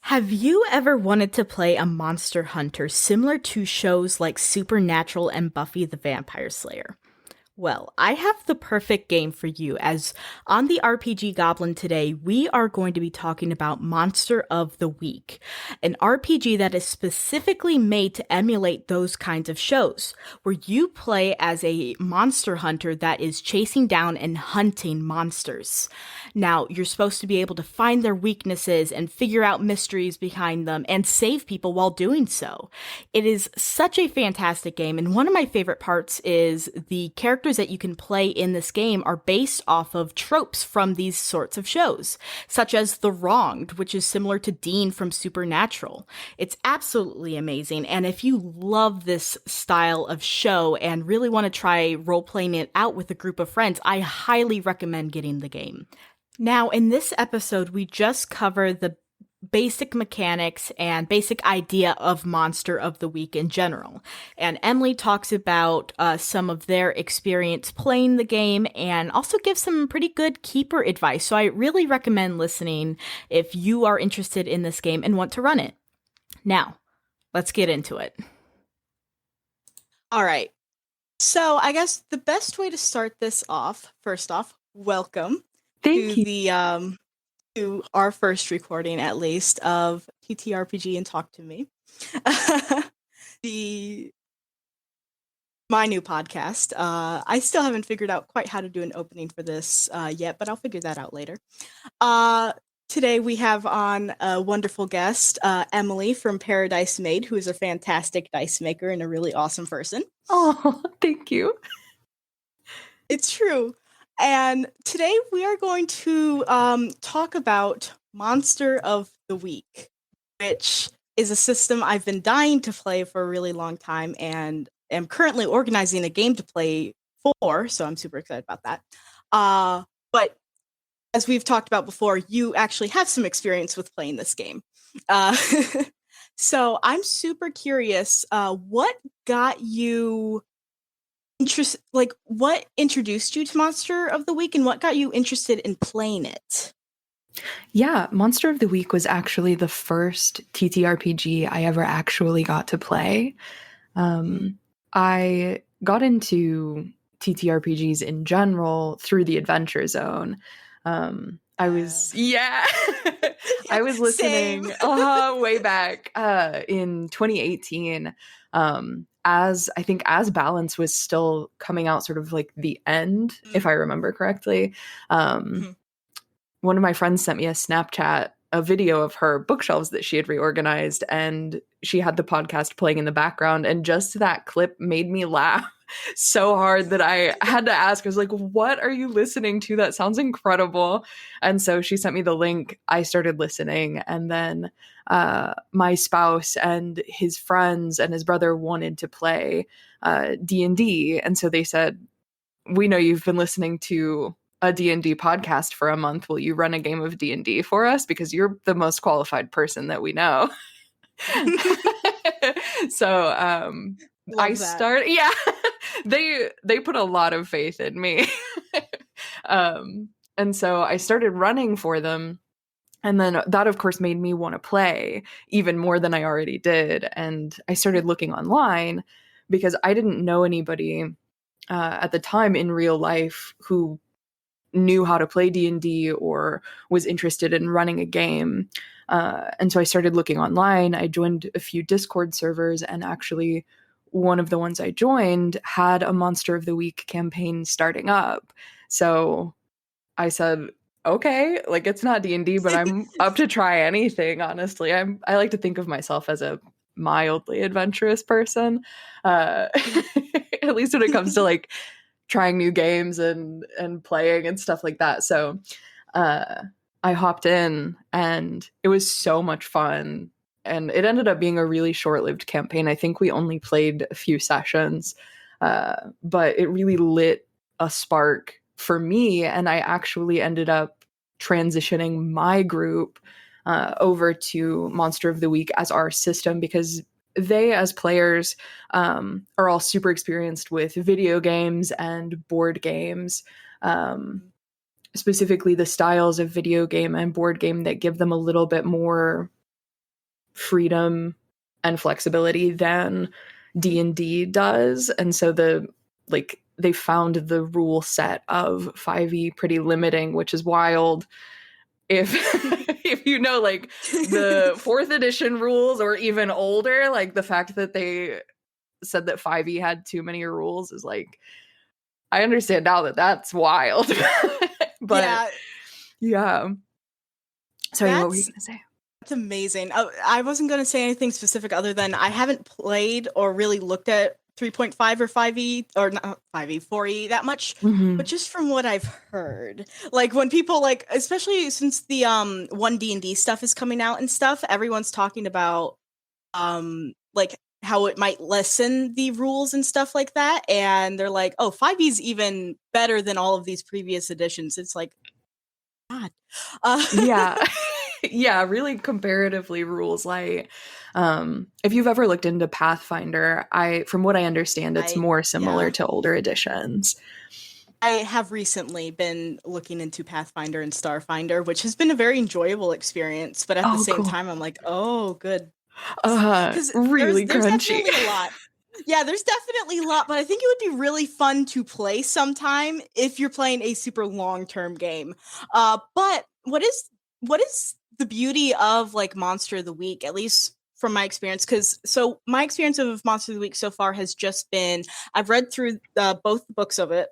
Have you ever wanted to play a monster hunter similar to shows like Supernatural and Buffy the Vampire Slayer? Well, I have the perfect game for you, as on the RPG Goblin today, we are going to be talking about Monster of the Week, an RPG that is specifically made to emulate those kinds of shows, where you play as a monster hunter that is chasing down and hunting monsters. Now, you're supposed to be able to find their weaknesses and figure out mysteries behind them and save people while doing so. It is such a fantastic game, and one of my favorite parts is the characters that you can play in this game are based off of tropes from these sorts of shows, such as The Wronged, which is similar to Dean from Supernatural. It's absolutely amazing, and if you love this style of show and really want to try role-playing it out with a group of friends, I highly recommend getting the game. Now, in this episode, we just cover the basic mechanics and basic idea of Monster of the Week in general. And Emily talks about some of their experience playing the game and also gives some pretty good keeper advice. So I really recommend listening if you are interested in this game and want to run it. Now, let's get into it. All right. So I guess the best way to start this off, first off, welcome Thank to you. the to our first recording, at least, of TTRPG and Talk to Me, the my new podcast. I still haven't figured out quite how to do an opening for this yet, but I'll figure that out later. Today we have on a wonderful guest, Emily from Paradice.made, who is a fantastic dice maker and a really awesome person. Oh, thank you. It's true. And today we are going to talk about Monster of the Week, which is a system I've been dying to play for a really long time and am currently organizing a game to play for, so I'm super excited about that. But as we've talked about before, you actually have some experience with playing this game. So I'm super curious, what got you what introduced you to Monster of the Week and what got you interested in playing it? Yeah, Monster of the Week was actually the first TTRPG I ever actually got to play. I got into TTRPGs in general through the Adventure Zone. I was I was listening way back in 2018. As Balance was still coming out, sort of like the end, if I remember correctly. One of my friends sent me a Snapchat, a video of her bookshelves that she had reorganized, and she had the podcast playing in the background, and just that clip made me laugh so hard that I had to ask. I was like, what are you listening to? That sounds incredible. And so she sent me the link. I started listening, and then my spouse and his friends and his brother wanted to play D&D, and so they said, we know you've been listening to a D&D podcast for a month. Will you run a game of D&D for us? Because you're the most qualified person that we know. So I started, they put a lot of faith in me. And so I started running for them. And then that, of course, made me want to play even more than I already did. And I started looking online because I didn't know anybody at the time in real life who knew how to play D&D or was interested in running a game. And so I started looking online. I joined a few Discord servers, and actually one of the ones I joined had a Monster of the Week campaign starting up. So I said, okay, like, it's not D&D, but I'm up to try anything, honestly. I like to think of myself as a mildly adventurous person, at least when it comes to like trying new games and playing and stuff like that. So I hopped in, and it was so much fun. And it ended up being a really short-lived campaign. I think we only played a few sessions, but it really lit a spark for me. And I actually ended up transitioning my group over to Monster of the Week as our system, because they, as players, are all super experienced with video games and board games, specifically the styles of video game and board game that give them a little bit more freedom and flexibility than D&D does. And so they found the rule set of 5e pretty limiting, which is wild. If if you know like the 4th edition rules or even older, like the fact that they said that 5e had too many rules is like, I understand now that that's wild. But yeah. Sorry, what were you gonna say? That's amazing. I wasn't going to say anything specific other than I haven't played or really looked at 3.5 or 5e, or not 5e, 4e that much, but just from what I've heard, like when people like, especially since the 1D&D stuff is coming out and stuff, everyone's talking about like how it might lessen the rules and stuff like that, and they're like, oh, 5e is even better than all of these previous editions. It's like, God. Yeah. Yeah, really comparatively rules light. If you've ever looked into Pathfinder, from what I understand, it's more similar to older editions. I have recently been looking into Pathfinder and Starfinder, which has been a very enjoyable experience, but at the same time, I'm like, oh, good. Because really there's crunchy. Definitely a lot. Yeah, there's definitely a lot, but I think it would be really fun to play sometime if you're playing a super long-term game. But what is the beauty of like Monster of the Week, at least from my experience? So my experience of Monster of the Week so far has just been, I've read through both books of it,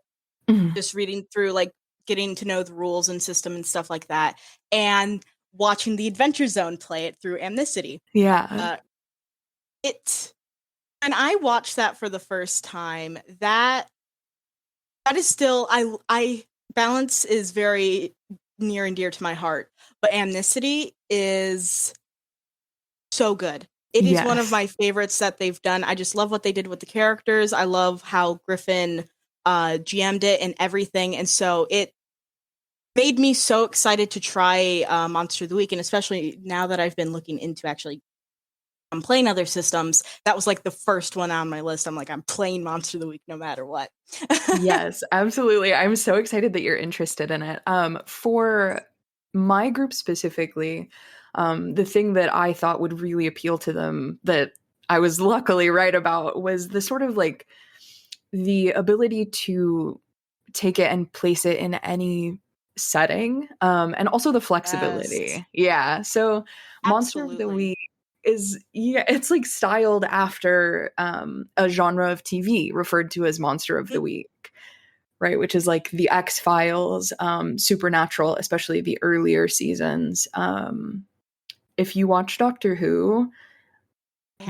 just reading through, like getting to know the rules and system and stuff like that, and watching the Adventure Zone play it through Amnicity. Yeah. And I watched that for the first time, that is still, I balance is very near and dear to my heart, but Amnicity is so good. It is one of my favorites that they've done. I just love what they did with the characters. I love how Griffin GM'd it and everything, and so it made me so excited to try Monster of the Week, and especially now that I've been looking into actually playing other systems, that was like the first one on my list. I'm like, I'm playing Monster of the Week no matter what. Yes, absolutely. I'm so excited that you're interested in it. For my group specifically, the thing that I thought would really appeal to them, that I was luckily right about, was the sort of like the ability to take it and place it in any setting, and also the flexibility. Yes. Yeah. So Monster of the Week is, it's like styled after a genre of TV referred to as Monster of the Week, right? Which is like the X-Files, Supernatural, especially the earlier seasons. If you watch Doctor Who,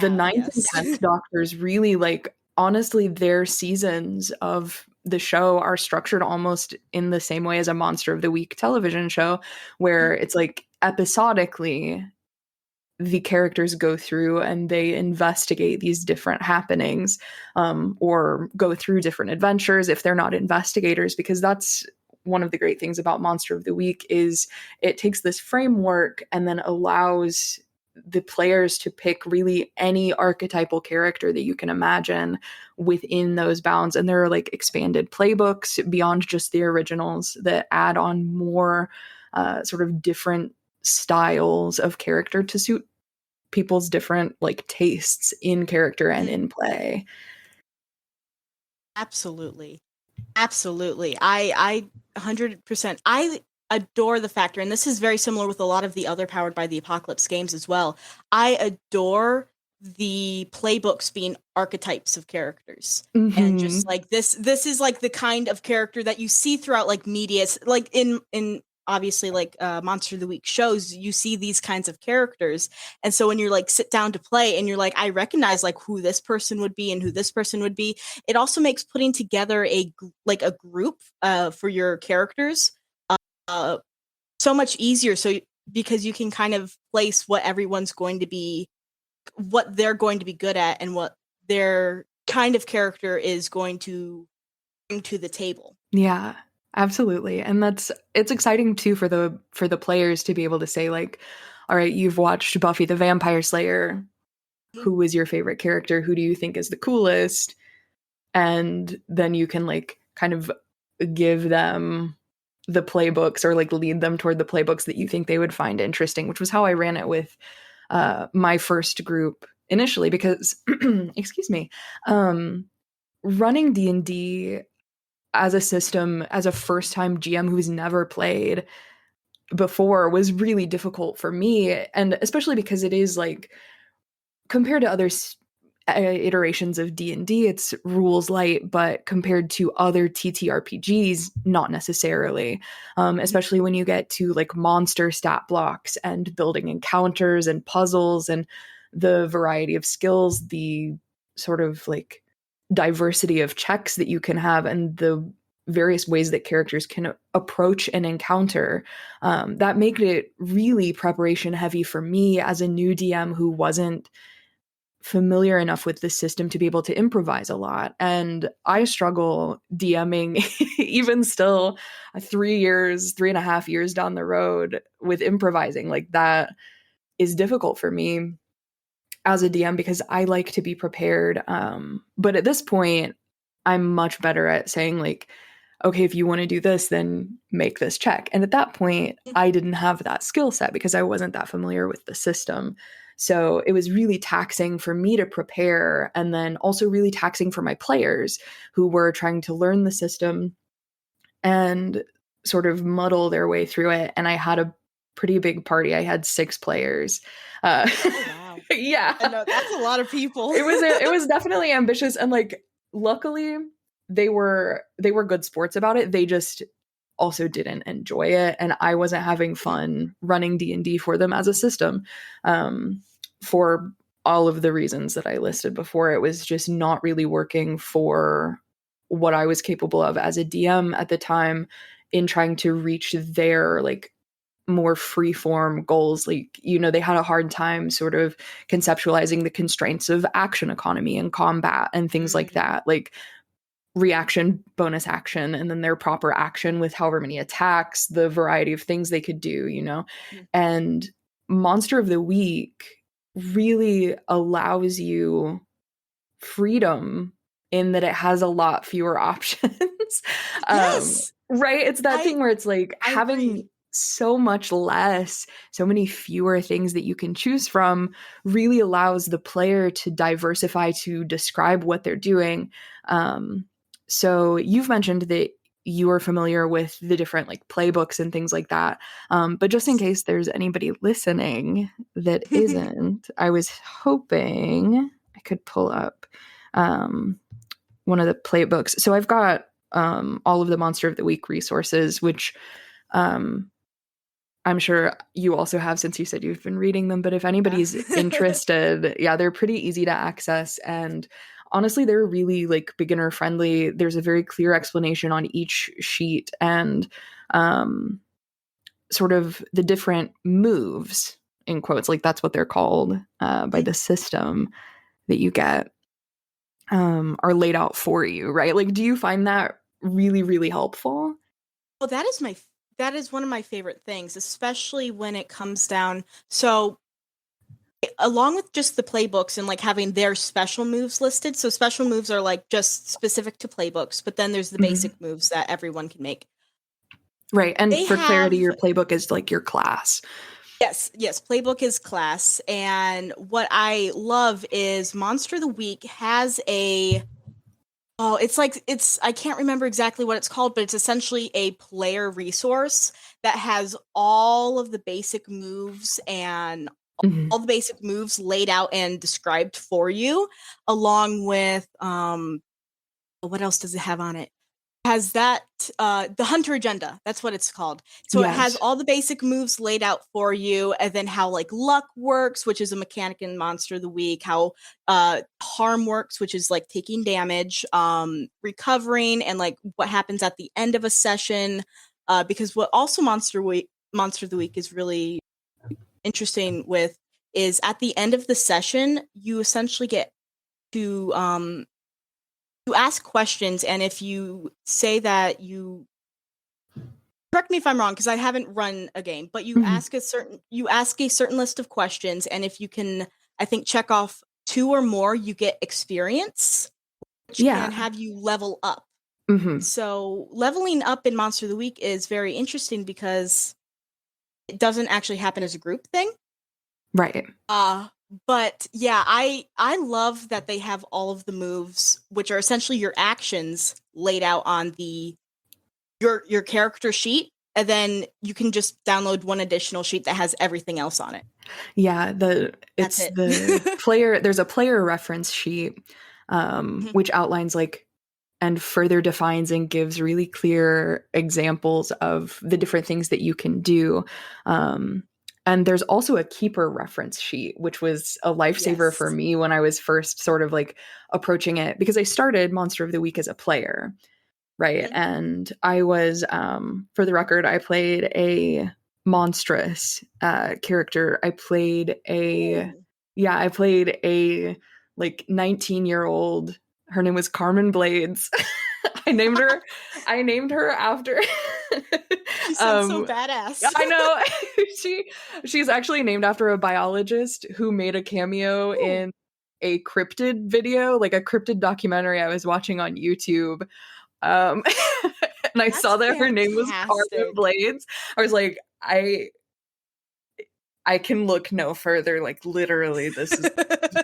the 9th and 10th Doctors really, like, honestly, their seasons of the show are structured almost in the same way as a Monster of the Week television show, where it's like episodically the characters go through and they investigate these different happenings, or go through different adventures if they're not investigators, because that's one of the great things about Monster of the Week, is it takes this framework and then allows the players to pick really any archetypal character that you can imagine within those bounds. And there are like expanded playbooks beyond just the originals that add on more sort of different styles of character to suit people's different like tastes in character and in play. Absolutely. I 100%. I adore the factor, and this is very similar with a lot of the other Powered by the Apocalypse games as well. I adore the playbooks being archetypes of characters, and just like this is like the kind of character that you see throughout like media, like in obviously like Monster of the Week shows, you see these kinds of characters, and so when you're like sit down to play and you're like, I recognize like who this person would be and who this person would be, it also makes putting together a group for your characters so much easier, so because you can kind of place what everyone's going to be, what they're going to be good at, and what their kind of character is going to bring to the table. Yeah, absolutely. And it's exciting too for the players to be able to say like, all right, you've watched Buffy the Vampire Slayer. Who is your favorite character? Who do you think is the coolest? And then you can like kind of give them the playbooks, or like lead them toward the playbooks that you think they would find interesting, which was how I ran it with my first group initially because, excuse me, running D&D as a system, as a first-time GM who's never played before was really difficult for me, and especially because it is like, compared to other iterations of D&D, it's rules light, but compared to other TTRPGs, not necessarily. Especially when you get to like monster stat blocks and building encounters and puzzles and the variety of skills, the sort of like diversity of checks that you can have, and the various ways that characters can approach an encounter, that make it really preparation heavy for me as a new DM who wasn't familiar enough with the system to be able to improvise a lot. And I struggle DMing even still 3.5 years down the road with improvising. Like, that is difficult for me as a DM because I like to be prepared. But at this point, I'm much better at saying like, okay, if you want to do this, then make this check. And at that point, I didn't have that skill set because I wasn't that familiar with the system. So it was really taxing for me to prepare, and then also really taxing for my players who were trying to learn the system and sort of muddle their way through it. And I had a pretty big party. I had 6 players. Oh, wow. Yeah. I know, that's a lot of people. It was definitely ambitious, and like, luckily they were good sports about it. They just also didn't enjoy it, and I wasn't having fun running D&D for them as a system, for all of the reasons that I listed before. It was just not really working for what I was capable of as a DM at the time in trying to reach their like more free-form goals. Like, you know, they had a hard time sort of conceptualizing the constraints of action economy and combat and things like that, like reaction, bonus action, and then their proper action with however many attacks, the variety of things they could do, you know. And Monster of the Week really allows you freedom in that it has a lot fewer options. Yes. Right? It's that thing where it's like I having agree. so much less, so many fewer things that you can choose from really allows the player to diversify, to describe what they're doing. So you've mentioned that you are familiar with the different like playbooks and things like that. But just in case there's anybody listening that isn't, I was hoping I could pull up one of the playbooks. So I've got all of the Monster of the Week resources, which I'm sure you also have since you said you've been reading them. But if anybody's interested, yeah, they're pretty easy to access. And honestly, they're really like beginner friendly. There's a very clear explanation on each sheet, and sort of the different moves, in quotes, like that's what they're called by the system that you get, are laid out for you, right? Like, do you find that really, really helpful? Well, that is one of my favorite things, especially when it comes down. So along with just the playbooks and like having their special moves listed. So special moves are like just specific to playbooks, but then there's the basic moves that everyone can make. Right. And They for clarity, have- your playbook is like your class. Yes, playbook is class. And what I love is Monster of the Week has I can't remember exactly what it's called, but it's essentially a player resource that has all of the basic moves and all the basic moves laid out and described for you, along with what else does it have on it? It has that the Hunter Agenda. That's what it's called. So It has all the basic moves laid out for you, and then how like luck works, which is a mechanic in Monster of the Week, how harm works, which is like taking damage, recovering, and like what happens at the end of a session. Because what also Monster of the Week is really interesting with is at the end of the session, you essentially get to ask questions, and if you say that correct me if I'm wrong because I haven't run a game, but you ask a certain list of questions, and if you can, I think, check off 2 or more, you get experience, which can have you level up. So leveling up in Monster of the Week is very interesting because it doesn't actually happen as a group thing. Right. But yeah, I love that they have all of the moves, which are essentially your actions, laid out on your character sheet, and then you can just download one additional sheet that has everything else on it. Yeah, That's it's it. the player. There's a player reference sheet, Mhm. which outlines like and further defines and gives really clear examples of the different things that you can do. And there's also a keeper reference sheet, which was a lifesaver for Yes. me when I was first sort of like approaching it, because I started Monster of the Week as a player, right? Mhm. And I was, for the record, I played a monstrous character. Ooh. I played a like 19-year-old. Her name was Carmen Blades. I named her. I named her after. She sounds so badass. I know. She's actually named after a biologist who made a cameo Ooh. in a cryptid video, like a cryptid documentary I was watching on YouTube. Um, and I That's saw that her name was Carmen fantastic. Blades. I was like, I can look no further. Like literally, this is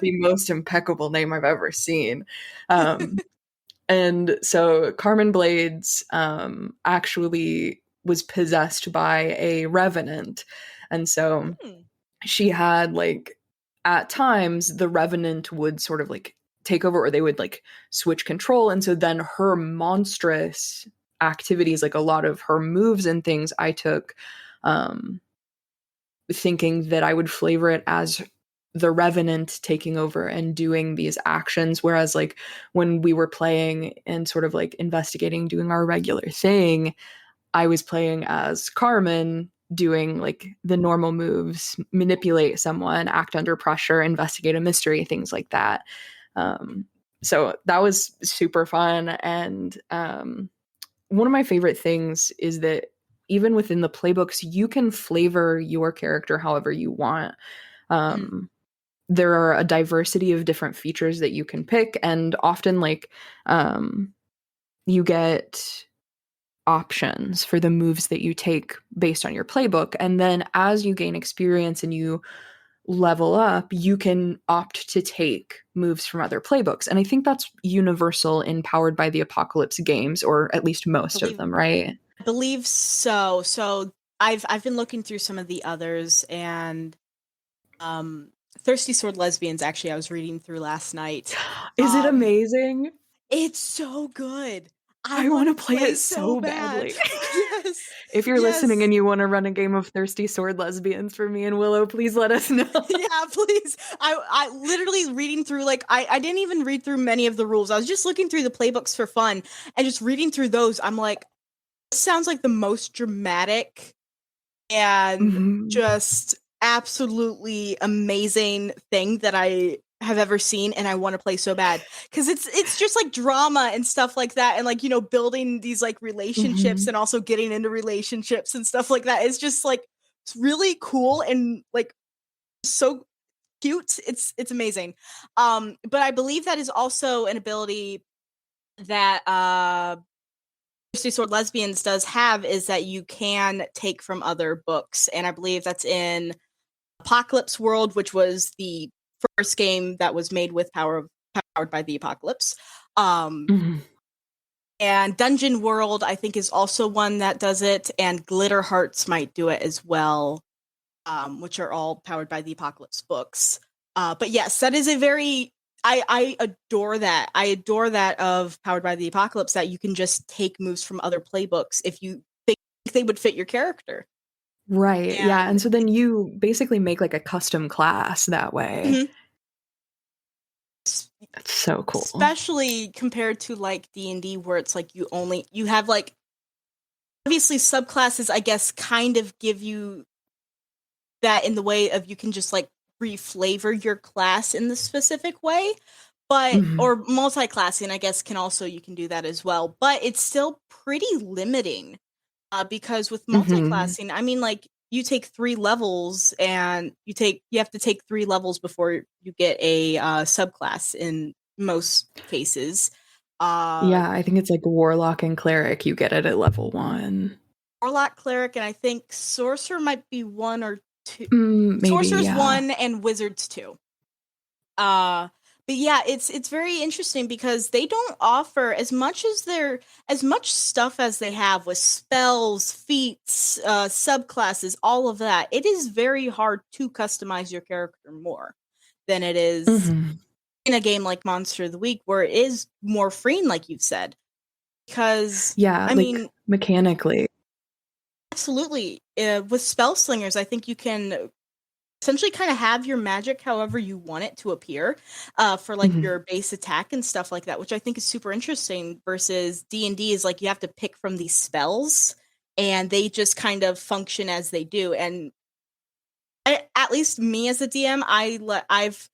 the most impeccable name I've ever seen. And so Carmen Blades actually was possessed by a revenant. And so Hmm. she had like at times the revenant would sort of like take over, or they would like switch control. And so then her monstrous activities, like a lot of her moves and things, I took thinking that I would flavor it as the revenant taking over and doing these actions, whereas like when we were playing and sort of like investigating, doing our regular thing, I was playing as Carmen, doing like the normal moves, manipulate someone, act under pressure, investigate a mystery, things like that. So that was super fun. And one of my favorite things is that even within the playbooks, you can flavor your character however you want. Mhm. There are a diversity of different features that you can pick, and often like you get options for the moves that you take based on your playbook. And then as you gain experience and you level up, you can opt to take moves from other playbooks. And I think that's universal in Powered by the Apocalypse games, or at least most of believe them, right? I believe so. So I've been looking through some of the others, and um Thirsty Sword Lesbians, actually, I was reading through last night. Is it Um amazing? it's so good. I I want want to to play play it so so bad. badly. Yes. If you're listening Yes. and you want to run a game of Thirsty Sword Lesbians for me and Willow, please let us know. Yeah, please. I literally reading through, like, I didn't even read through many of the rules. I was just looking through the playbooks for fun, and just reading through those, I'm like, this sounds like the most dramatic and Mhm. just absolutely amazing thing that I have ever seen, and I want to play so bad, because it's just like drama and stuff like that, and like, building these like relationships Mhm. and also getting into relationships and stuff like that. It's just like, it's really cool and like so cute. It's amazing. But I believe that is also an ability that Thirsty Sword Lesbians does have, is that you can take from other books, and I believe that's in Apocalypse World, which was the first game that was made with Powered by the Apocalypse. Mhm. And Dungeon World, I think, is also one that does it, and Glitter Hearts might do it as well, which are all Powered by the Apocalypse books. But yes, that is a very, I adore that. I adore that of Powered by the Apocalypse, that you can just take moves from other playbooks if you think they would fit your character. Right. Yeah. And And so then you basically make like a custom class that way. Mhm. That's so cool. Especially compared to like D&D, where it's like you have like, obviously subclasses, I guess, kind of give you that in the way of, you can just like reflavor your class in the specific way, but Mhm. or multi-classing, I guess, you can do that as well, but it's still pretty limiting, because with Mhm. multi-classing, I mean, like, you take 3 levels, and you have to take 3 levels before you get a subclass in most cases. uh Yeah, I think it's like Warlock and Cleric, you get it at level 1. Warlock, Cleric, and I think Sorcerer might be 1 or 2. Maybe, Sorcerers yeah. 1 and Wizards 2. But yeah, it's very interesting because they don't offer as much stuff as they have with spells, feats, subclasses, all of that. It is very hard to customize your character more than it is in a game like Monster of the Week, where it is more freeing, like you've said. Because I mean, mechanically, absolutely, with spell slingers, I think you can essentially kind of have your magic however you want it to appear, for like your base attack and stuff like that, which I think is super interesting. Versus D&D is like you have to pick from these spells, and they just kind of function as they do. And at least me as a DM, I've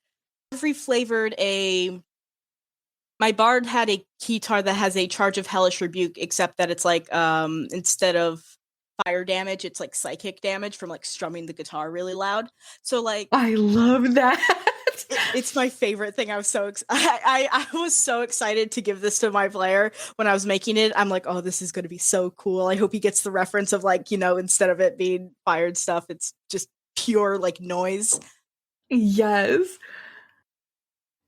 reflavored my bard had a keytar that has a charge of hellish rebuke, except that it's like instead of fire damage, it's like psychic damage from like strumming the guitar really loud. So like I love that. it's my favorite thing. I was I was so excited to give this to my player when I was making it. I'm like, oh, this is going to be so cool. I hope he gets the reference of like, instead of it being fired stuff, it's just pure like noise. Yes.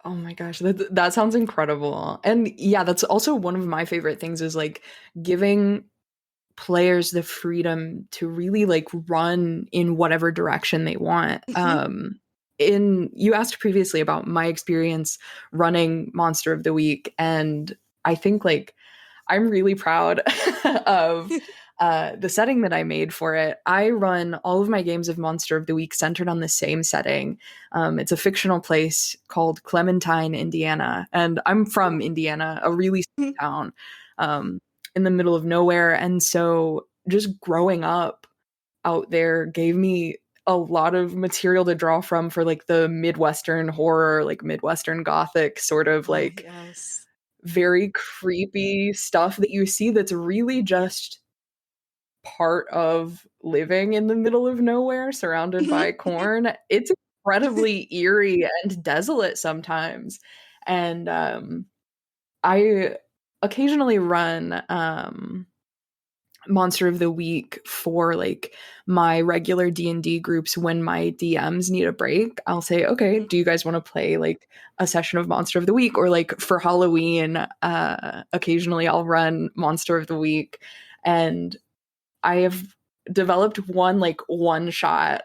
Oh my gosh, that sounds incredible. And yeah, that's also one of my favorite things is like giving players the freedom to really like run in whatever direction they want. You asked previously about my experience running Monster of the Week, and I think like I'm really proud of the setting that I made for it. I run all of my games of Monster of the Week centered on the same setting. It's a fictional place called Clementine, Indiana, and I'm from Indiana, a really small town in the middle of nowhere. And so just growing up out there gave me a lot of material to draw from for like the Midwestern horror, like Midwestern Gothic sort of like yes. very creepy stuff that you see that's really just part of living in the middle of nowhere surrounded by corn. It's incredibly eerie and desolate sometimes. And I occasionally run Monster of the Week for like my regular D&D groups when my DMs need a break. I'll say, okay, do you guys want to play like a session of Monster of the Week? Or like for Halloween, occasionally I'll run Monster of the Week. And I have developed one shot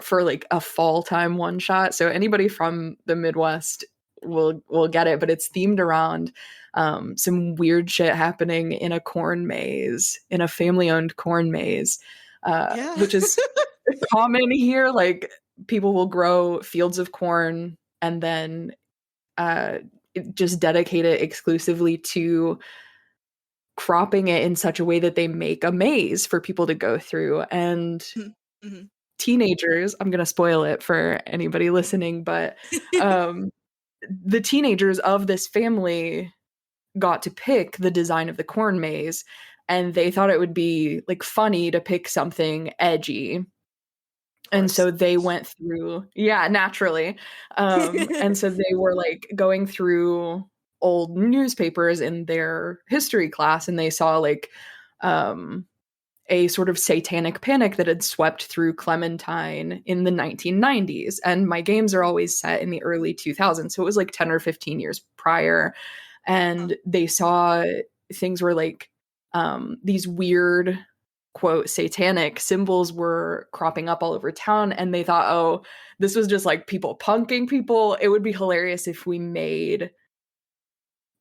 for like a fall time one shot. So anybody from the Midwest will get it, but it's themed around some weird shit happening in a corn maze, in a family-owned corn maze, which is common here. Like people will grow fields of corn and then just dedicate it exclusively to cropping it in such a way that they make a maze for people to go through. And teenagers, I'm going to spoil it for anybody listening, but the teenagers of this family got to pick the design of the corn maze, and they thought it would be like funny to pick something edgy. And so they went through, yeah, naturally. And so they were like going through old newspapers in their history class, and they saw like a sort of satanic panic that had swept through Clementine in the 1990s. And my games are always set in the early 2000s. So it was like 10 or 15 years prior. And they saw things were like these weird, quote, satanic symbols were cropping up all over town. And they thought, oh, this was just like people punking people. It would be hilarious if we made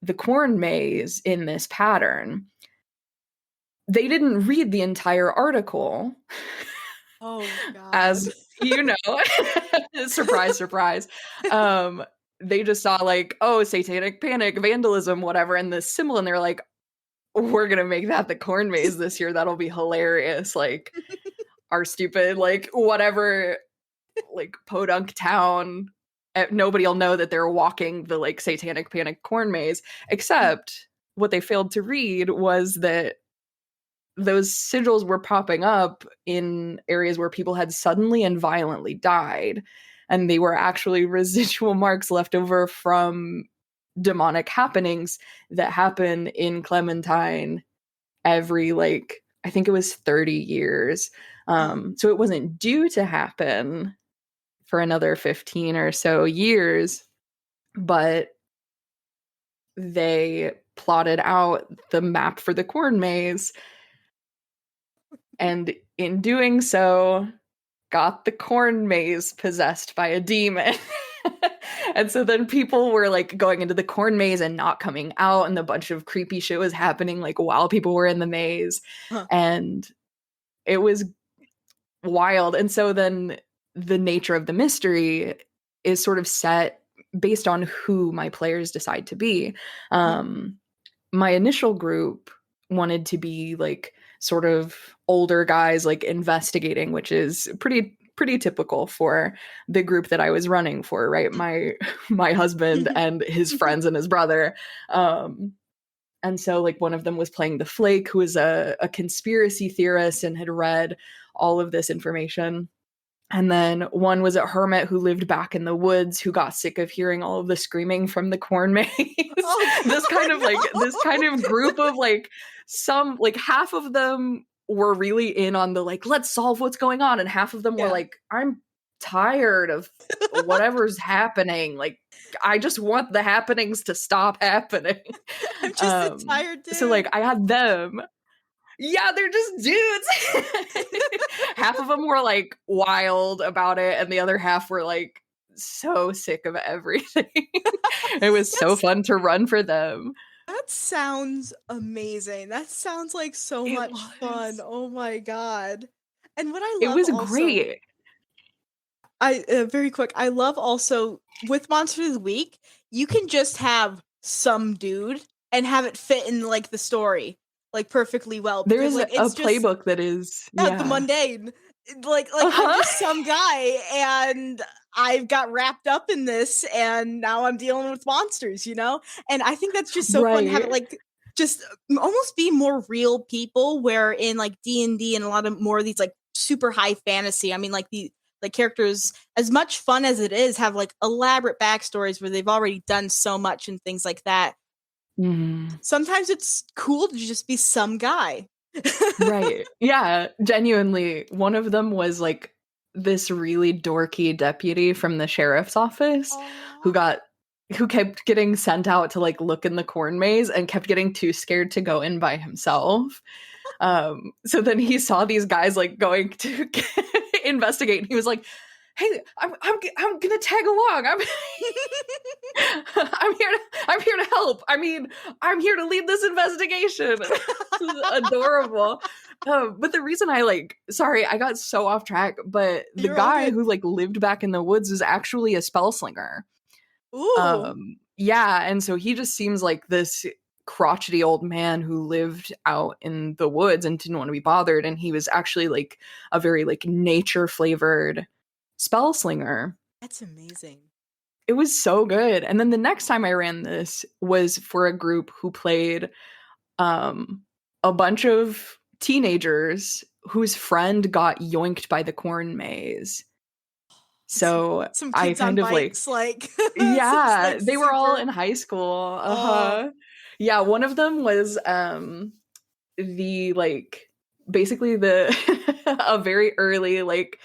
the corn maze in this pattern. They didn't read the entire article. Oh, God. As you know, surprise, surprise. They just saw like, oh, satanic panic, vandalism, whatever, and the symbol, and they're like, we're gonna make that the corn maze this year. That'll be hilarious. Like our stupid, like whatever, like podunk town. Nobody will know that they're walking the like satanic panic corn maze. Except what they failed to read was that those sigils were popping up in areas where people had suddenly and violently died. And they were actually residual marks left over from demonic happenings that happen in Clementine every, like, I think it was 30 years. So it wasn't due to happen for another 15 or so years, but they plotted out the map for the corn maze, and in doing so, got the corn maze possessed by a demon. And so then people were like going into the corn maze and not coming out, and a bunch of creepy shit was happening like while people were in the maze. And it was wild. And so then the nature of the mystery is sort of set based on who my players decide to be. My initial group wanted to be like sort of older guys like investigating, which is pretty typical for the group that I was running for, right? My husband and his friends and his brother. And so like one of them was playing the Flake, who is a conspiracy theorist and had read all of this information. And then one was a hermit who lived back in the woods, who got sick of hearing all of the screaming from the corn maze. This kind of group of like some like half of them were really in on the like, let's solve what's going on, and half of them were like, I'm tired of whatever's happening. Like, I just want the happenings to stop happening. I'm just a tired dude. So like I had them. Yeah, they're just dudes. Half of them were like wild about it, and the other half were like so sick of everything. It was so fun to run for them. That sounds amazing. That sounds like so much fun. Oh my god. And what I love, it was great. Very quick, I love also with Monster of the Week, you can just have some dude and have it fit in like the story like perfectly well. There is like, a playbook that is the mundane. Like I'm just some guy and I've got wrapped up in this and now I'm dealing with monsters, you know? And I think that's just so fun to have it like just almost be more real people, where in like D&D and a lot of more of these like super high fantasy, I mean like the characters, as much fun as it is, have like elaborate backstories where they've already done so much and things like that. Sometimes it's cool to just be some guy. Right. Yeah, genuinely. One of them was like this really dorky deputy from the sheriff's office who kept getting sent out to like look in the corn maze and kept getting too scared to go in by himself. So then he saw these guys like going to investigate, and he was like, hey, I'm gonna tag along. I'm here to help. I mean, I'm here to lead this investigation. Adorable. But the reason I got so off track, but the guy who like lived back in the woods is actually a spell slinger. Ooh. Yeah, and so he just seems like this crotchety old man who lived out in the woods and didn't want to be bothered, and he was actually like a very like nature flavored spell slinger. That's amazing. It was so good. And then the next time I ran this was for a group who played a bunch of teenagers whose friend got yoinked by the corn maze. So some kids I kind on of bikes, like yeah, like they were all in high school. Yeah, one of them was the like basically a very early like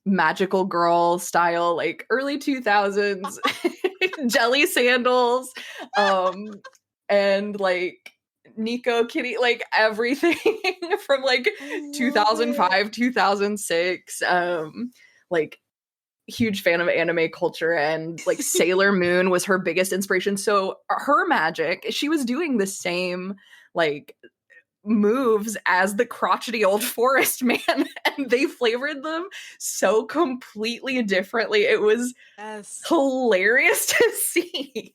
magical girl style, like early 2000s jelly sandals, and like Nico Kitty, like everything from like 2005, 2006. Like huge fan of anime culture, and like Sailor Moon was her biggest inspiration. So her magic, she was doing the same like moves as the crotchety old forest man, and they flavored them so completely differently. It was hilarious to see.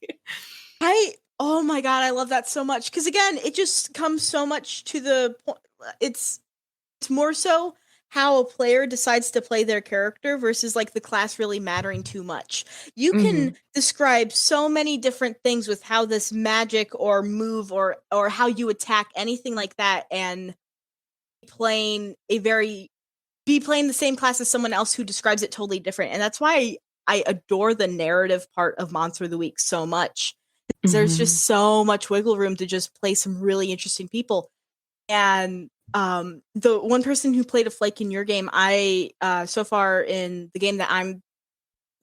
Oh my god, I love that so much, because again, it just comes so much to the point. It's more so how a player decides to play their character versus like the class really mattering too much. You can describe so many different things with how this magic or move or how you attack, anything like that, and be playing the same class as someone else who describes it totally different. And that's why I adore the narrative part of Monster of the Week so much. There's just so much wiggle room to just play some really interesting people. And the one person who played a flake in your game, I so far in the game that I'm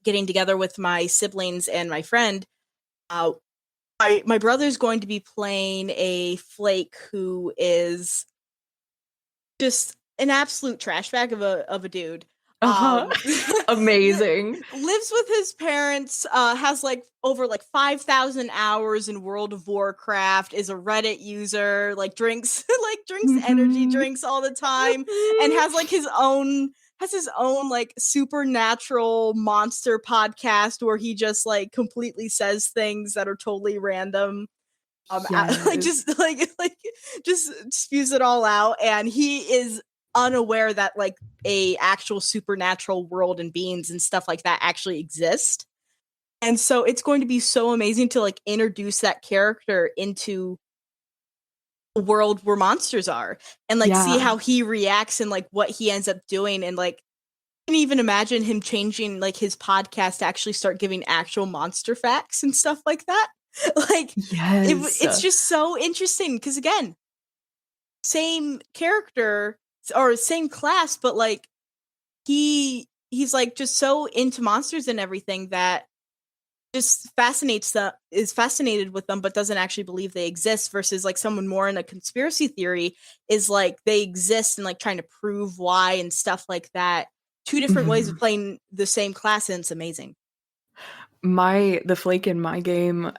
getting together with my siblings and my friend, my brother's going to be playing a flake who is just an absolute trash bag of a dude. Amazing. Lives with his parents, has like over like 5,000 hours in World of Warcraft, is a Reddit user, like drinks energy drinks all the time, and has like his own like supernatural monster podcast where he just like completely says things that are totally random. Like just spews it all out, and he is unaware that like a actual supernatural world and beings and stuff like that actually exist. And so it's going to be so amazing to like introduce that character into the world where monsters are, and like see how he reacts and like what he ends up doing. And like I can even imagine him changing like his podcast to actually start giving actual monster facts and stuff like that. Like it's just so interesting because again, same character or same class, but like he's like just so into monsters and everything that just is fascinated with them but doesn't actually believe they exist, versus like someone more in a conspiracy theory is like they exist and like trying to prove why and stuff like that. Two different ways of playing the same class, and it's amazing. The flake in my game,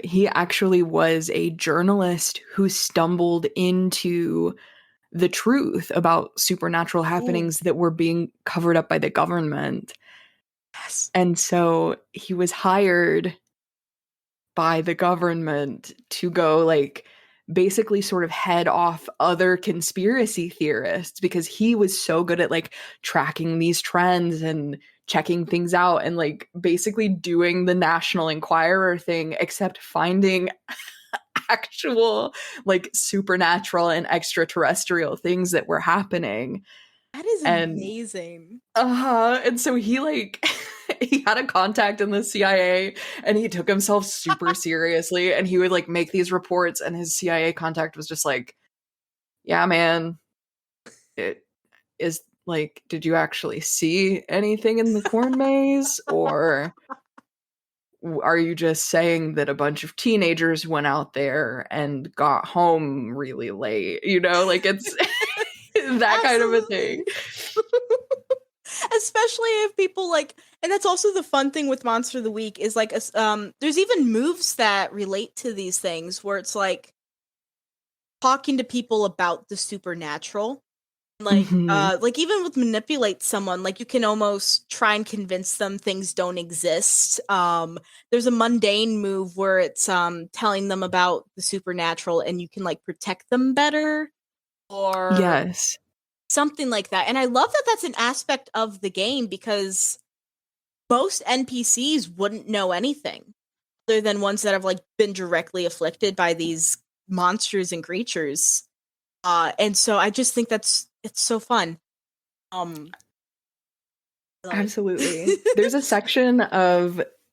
he actually was a journalist who stumbled into the truth about supernatural happenings that were being covered up by the government. Yes. And so he was hired by the government to go like basically sort of head off other conspiracy theorists because he was so good at like tracking these trends and checking things out and like basically doing the National Enquirer thing, except finding actual like supernatural and extraterrestrial things that were happening. That is amazing. And so he like he had a contact in the CIA and he took himself super seriously, and he would like make these reports, and his CIA contact was just like, yeah, man, it is like, did you actually see anything in the corn maze, or are you just saying that a bunch of teenagers went out there and got home really late? You know, like it's that kind of a thing. Especially if people like, and that's also the fun thing with Monster of the Week is like, there's even moves that relate to these things where it's like talking to people about the supernatural. Like, like even with manipulate someone, like you can almost try and convince them things don't exist. There's a mundane move where it's telling them about the supernatural and you can like protect them better, or something like that. And I love that that's an aspect of the game because most NPCs wouldn't know anything other than ones that have like been directly afflicted by these monsters and creatures. And so I just think it's so fun. Absolutely.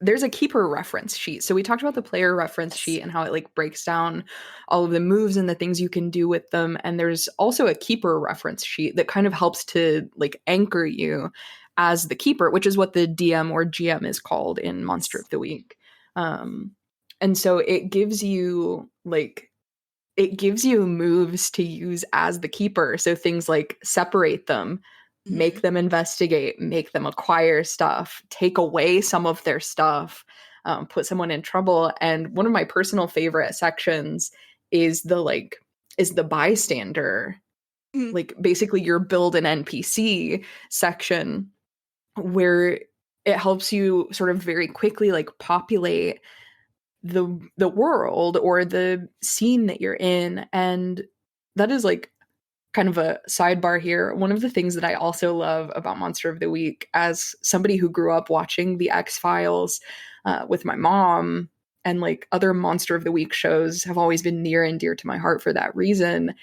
There's a keeper reference sheet. So we talked about the player reference sheet and how it like breaks down all of the moves and the things you can do with them. And there's also a keeper reference sheet that kind of helps to like anchor you as the keeper, which is what the DM or GM is called in Monster of the Week. And so it gives you moves to use as the keeper. So things like separate them, make them investigate, make them acquire stuff, take away some of their stuff, put someone in trouble. And one of my personal favorite sections is the bystander. Like basically your build an NPC section where it helps you sort of very quickly like populate the world or the scene that you're in. And that is like kind of a sidebar here. One of the things that I also love about Monster of the Week, as somebody who grew up watching the X-Files with my mom, and like other Monster of the Week shows have always been near and dear to my heart for that reason.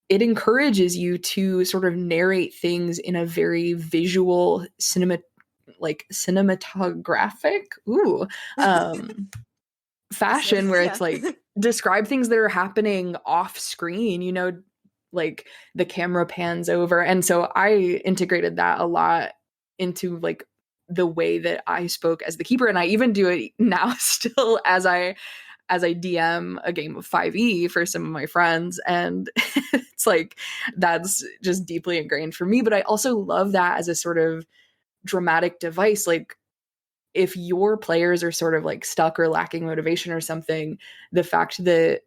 It encourages you to sort of narrate things in a very visual cinematographic fashion where it's like describe things that are happening off screen, you know, like the camera pans over. And so I integrated that a lot into like the way that I spoke as the keeper. And I even do it now still as I DM a game of 5e for some of my friends. And it's like, that's just deeply ingrained for me. But I also love that as a sort of dramatic device. Like, if your players are sort of like stuck or lacking motivation or something, the fact that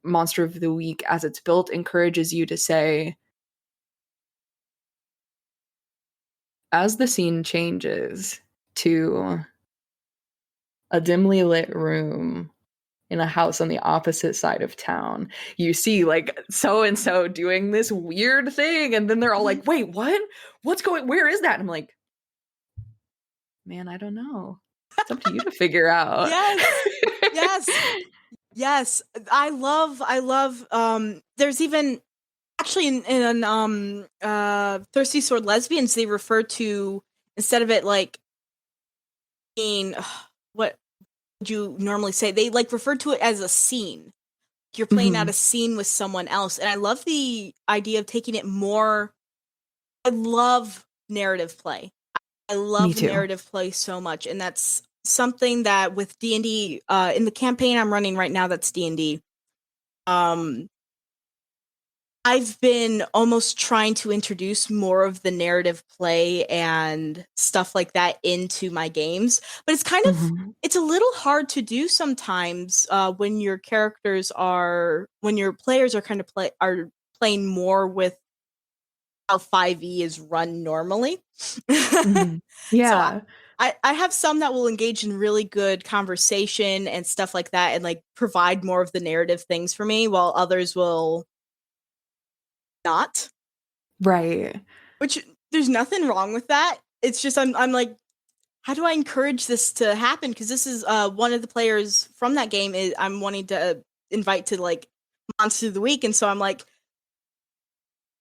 Monster of the Week, as it's built, encourages you to say, as the scene changes to a dimly lit room in a house on the opposite side of town, you see like so and so doing this weird thing, and then they're all like, wait, where is that? And I'm like, man, I don't know, it's up to you to figure out. Yes. I love there's even actually in Thirsty Sword Lesbians, they refer to, instead of it like being what would you normally say, they like refer to it as a scene. You're playing out a scene with someone else. And I love the idea of taking it more. I love narrative play. I love narrative play so much. And that's something that with D&D, in the campaign I'm running right now, that's D&D. I've been almost trying to introduce more of the narrative play and stuff like that into my games, but it's kind of it's a little hard to do sometimes when your players are kind of playing more with how 5e is run normally. Yeah. So I have some that will engage in really good conversation and stuff like that and like provide more of the narrative things for me, while others will not. Right. Which there's nothing wrong with that. It's just I'm like, how do I encourage this to happen? Because this is one of the players from that game is I'm wanting to invite to like Monster of the Week, and so I'm like,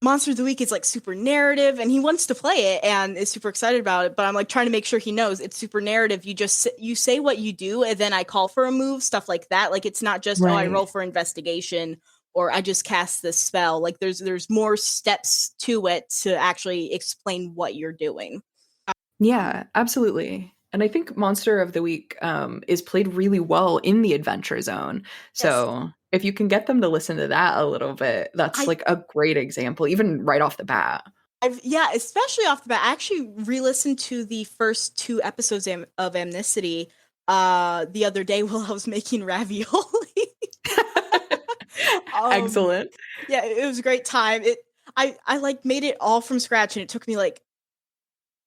Monster of the Week is like super narrative, and he wants to play it and is super excited about it. But I'm like trying to make sure he knows it's super narrative. You say what you do, and then I call for a move, stuff like that. Like it's not just I roll for investigation, or I just cast this spell. Like there's more steps to it to actually explain what you're doing. Yeah, absolutely. And I think Monster of the Week is played really well in the Adventure Zone. So if you can get them to listen to that a little bit, that's like a great example, even right off the bat. Especially off the bat. I actually re-listened to the first 2 episodes of Amnicity the other day while I was making ravioli. Excellent. Yeah, it was a great time. I like made it all from scratch, and it took me like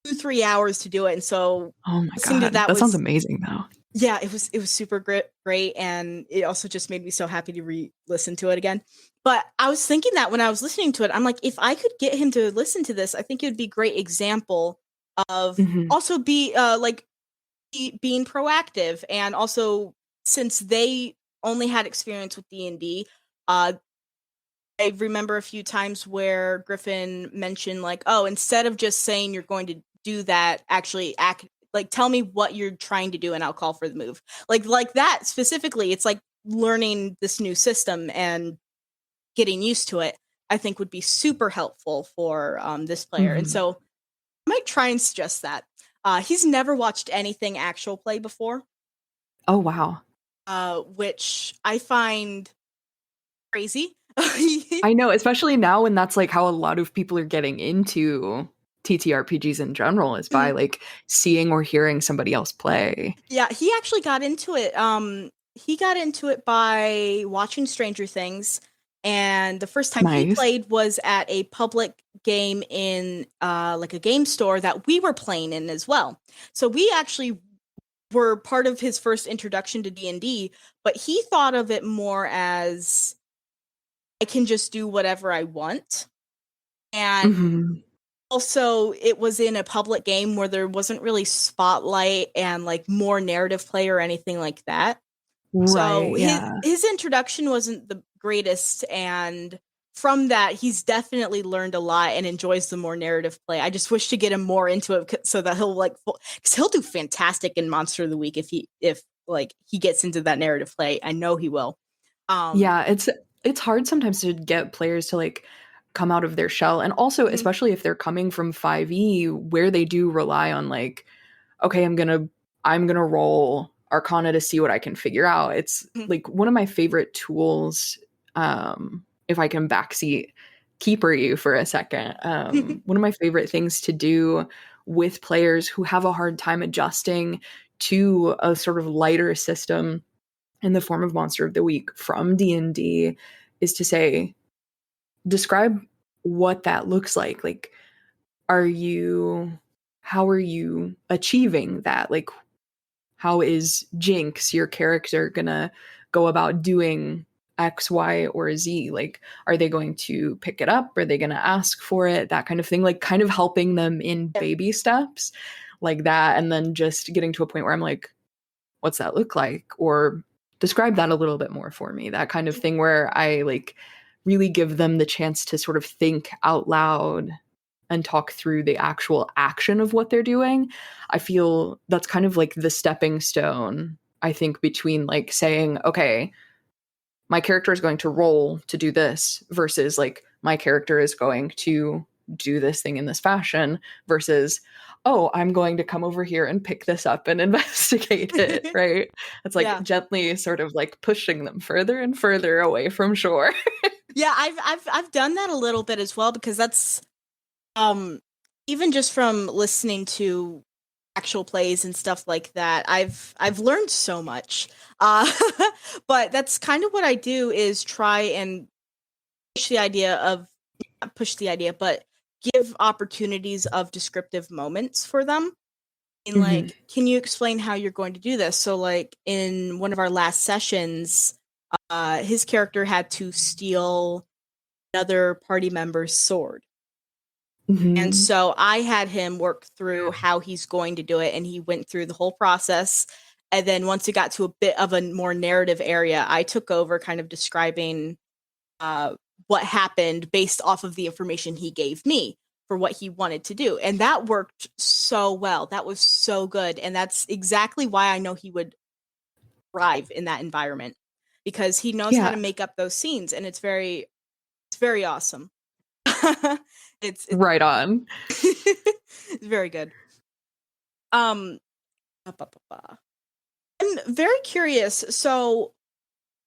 2-3 hours to do it. And so oh my god, that sounds amazing though. Yeah, it was super great, and it also just made me so happy to re-listen to it again. But I was thinking that when I was listening to it, I'm like, if I could get him to listen to this, I think it would be a great example of also being proactive. And also, since they only had experience with D&D, I remember a few times where Griffin mentioned like, oh, instead of just saying you're going to do that, actually act, like tell me what you're trying to do and I'll call for the move. Like that specifically, it's like learning this new system and getting used to it, I think would be super helpful for this player. And so I might try and suggest that. He's never watched anything actual play before. Oh, wow. Which I find crazy. I know, especially now when that's like how a lot of people are getting into TTRPGs in general, is by like seeing or hearing somebody else play. Yeah, he actually got into it. He got into it by watching Stranger Things, and the first time he played was at a public game in like a game store that we were playing in as well. So we actually were part of his first introduction to D&D, but he thought of it more as I can just do whatever I want. And also it was in a public game where there wasn't really spotlight and like more narrative play or anything like that. Right, so his introduction wasn't the greatest, and from that he's definitely learned a lot and enjoys the more narrative play. I just wish to get him more into it so that he'll like, because he'll do fantastic in Monster of the Week if he gets into that narrative play. I know he will. Yeah, it's hard sometimes to get players to like come out of their shell. And also, especially if they're coming from 5e, where they do rely on like, okay, I'm gonna roll Arcana to see what I can figure out. It's like one of my favorite tools. If I can backseat keeper you for a second, one of my favorite things to do with players who have a hard time adjusting to a sort of lighter system in the form of Monster of the Week from D&D is to say, describe what that looks like. Like, how are you achieving that? Like, how is Jinx, your character, gonna go about doing X, Y, or Z? Like, are they going to pick it up? Are they gonna ask for it? That kind of thing. Like, kind of helping them in baby steps like that. And then just getting to a point where I'm like, what's that look like? Or describe that a little bit more for me. That kind of thing where I like really give them the chance to sort of think out loud and talk through the actual action of what they're doing. I feel that's kind of like the stepping stone, I think, between like saying, okay, my character is going to roll to do this versus like my character is going to do this thing in this fashion versus, oh, I'm going to come over here and pick this up and investigate it, right? It's like gently sort of like pushing them further and further away from shore. Yeah, I've done that a little bit as well, because that's even just from listening to actual plays and stuff like that, I've learned so much. But that's kind of what I do, is try and push the idea, but give opportunities of descriptive moments for them. And like, can you explain how you're going to do this? So like in one of our last sessions, his character had to steal another party member's sword. And so I had him work through how he's going to do it, and he went through the whole process. And then once it got to a bit of a more narrative area, I took over kind of describing what happened based off of the information he gave me for what he wanted to do. And that worked so well. That was so good. And that's exactly why I know he would thrive in that environment, because he knows how to make up those scenes, and it's very awesome. it's right on. It's very good. I'm very curious. So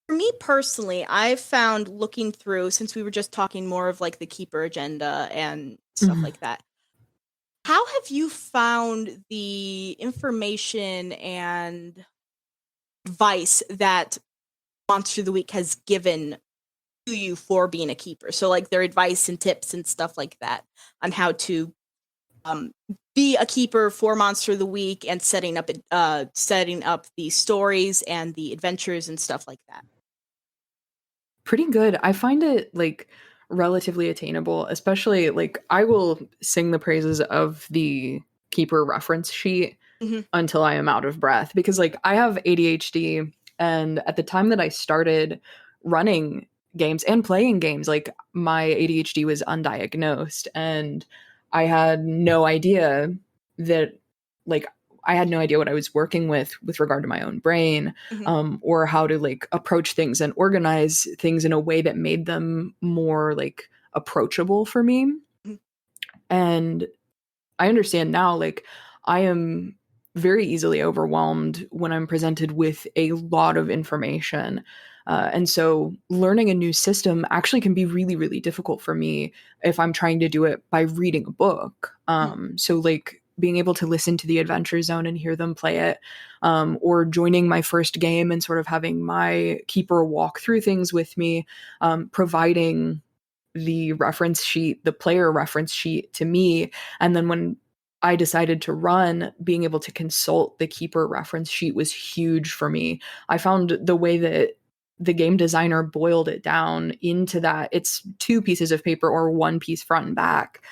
for me personally, I've found, looking through, since we were just talking more of like the keeper agenda and stuff like that, how have you found the information and advice that Monster of the Week has given to you for being a keeper? So like their advice and tips and stuff like that on how to be a keeper for Monster of the Week, and setting up the stories and the adventures and stuff like that. Pretty good. I find it like relatively attainable, especially like I will sing the praises of the keeper reference sheet until I am out of breath, because like I have ADHD, and at the time that I started running games and playing games, like my ADHD was undiagnosed, and I had no idea that like I had no idea what I was working with regard to my own brain, or how to like approach things and organize things in a way that made them more like approachable for me. And I understand now, like I am very easily overwhelmed when I'm presented with a lot of information. And so learning a new system actually can be really, really difficult for me if I'm trying to do it by reading a book. So like being able to listen to the Adventure Zone and hear them play it, or joining my first game and sort of having my keeper walk through things with me, providing the reference sheet, the player reference sheet to me. And then when I decided to run, being able to consult the keeper reference sheet was huge for me. I found the way that the game designer boiled it down into that it's 2 pieces of paper or 1 piece front and back.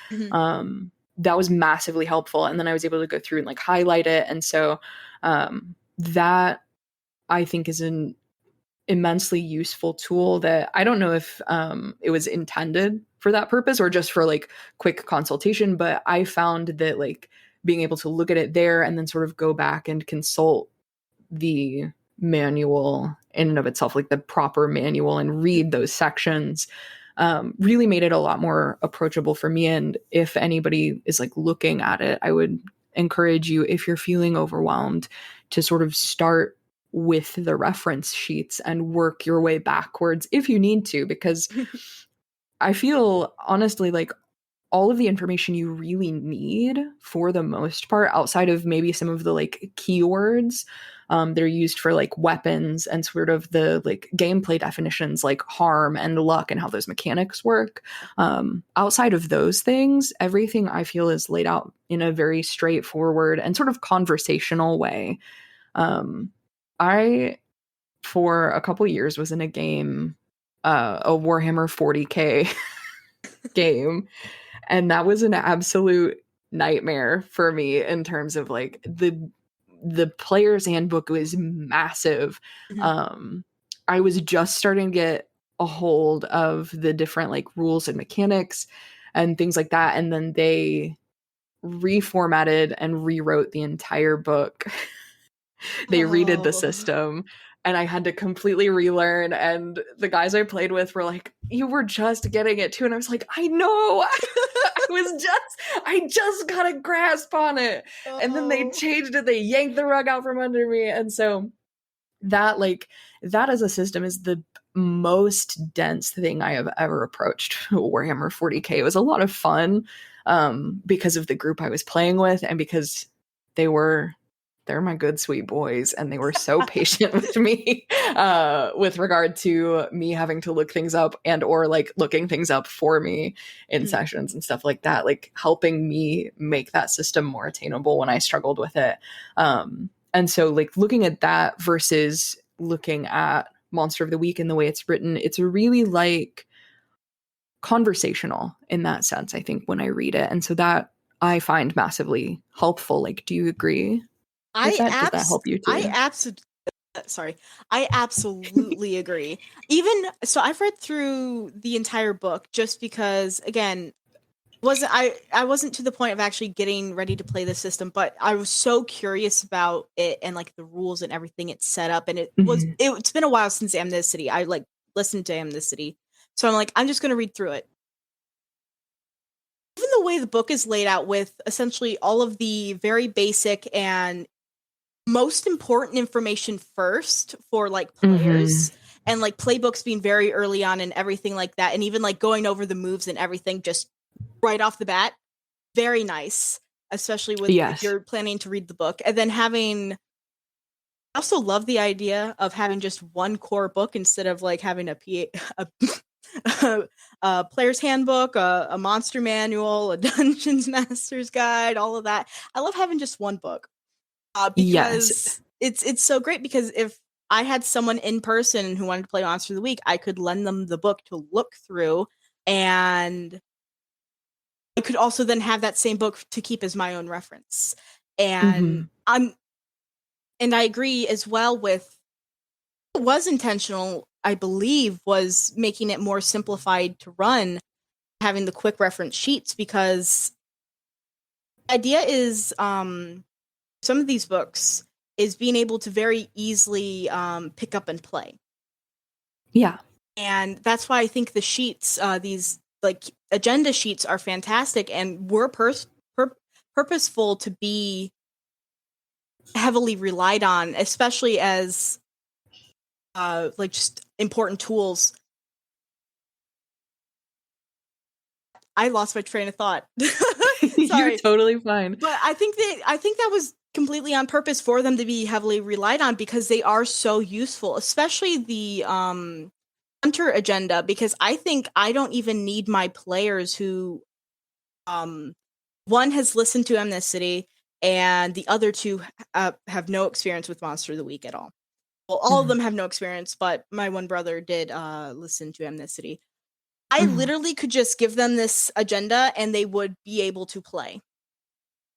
That was massively helpful. And then I was able to go through and like highlight it. And so that I think is an immensely useful tool that I don't know if it was intended for that purpose or just for like quick consultation, but I found that like being able to look at it there and then sort of go back and consult the manual in and of itself, like the proper manual, and read those sections, really made it a lot more approachable for me. And if anybody is like looking at it, I would encourage you, if you're feeling overwhelmed, to sort of start with the reference sheets and work your way backwards if you need to, because I feel honestly like all of the information you really need for the most part, outside of maybe some of the like keywords that are used for like weapons and sort of the like gameplay definitions like harm and luck and how those mechanics work. Outside of those things, everything I feel is laid out in a very straightforward and sort of conversational way. I, for a couple years, was in a game, a Warhammer 40K game. And that was an absolute nightmare for me in terms of like the player's handbook was massive. I was just starting to get a hold of the different like rules and mechanics and things like that. And then they reformatted and rewrote the entire book. They redid the system and I had to completely relearn. And the guys I played with were like, you were just getting it too. And I was like, I know. I just got a grasp on it. And then they changed it. They yanked the rug out from under me. And so that as a system is the most dense thing I have ever approached Warhammer 40K. It was a lot of fun because of the group I was playing with and because they're my good sweet boys and they were so patient with me with regard to me having to look things up and or like looking things up for me in sessions and stuff like that, like helping me make that system more attainable when I struggled with it. And so like looking at that versus looking at Monster of the Week and the way it's written, it's really like conversational in that sense, I think, when I read it. And so that I find massively helpful. Like, do you agree? Does that help you too? I absolutely agree. Even so, I've read through the entire book just because, again, I wasn't to the point of actually getting ready to play the system, but I was so curious about it and like the rules and everything it's set up. And it's been a while since Amnesty. I like listened to Amnesty, so I'm like, I'm just going to read through it. Even the way the book is laid out with essentially all of the very basic and most important information first for like players and like playbooks being very early on and everything like that. And even like going over the moves and everything just right off the bat. Very nice, especially with if you're planning to read the book. And then I also love the idea of having just one core book instead of like having a player's handbook, a monster manual, a dungeons master's guide, all of that. I love having just one book. Because it's so great because if I had someone in person who wanted to play Monster of the Week, I could lend them the book to look through, and I could also then have that same book to keep as my own reference. And I agree as well with what was intentional, I believe, was making it more simplified to run, having the quick reference sheets, because the idea is some of these books is being able to very easily pick up and play. Yeah. And that's why I think the sheets, these like agenda sheets, are fantastic and were purposeful to be heavily relied on, especially as like just important tools. I lost my train of thought. You're totally fine. But I think that was completely on purpose for them to be heavily relied on because they are so useful, especially the hunter agenda, because I think I don't even need my players who one has listened to Amnesty and the other two have no experience with Monster of the Week at all. Well, all of them have no experience, but my one brother did listen to Amnesty. I literally could just give them this agenda and they would be able to play.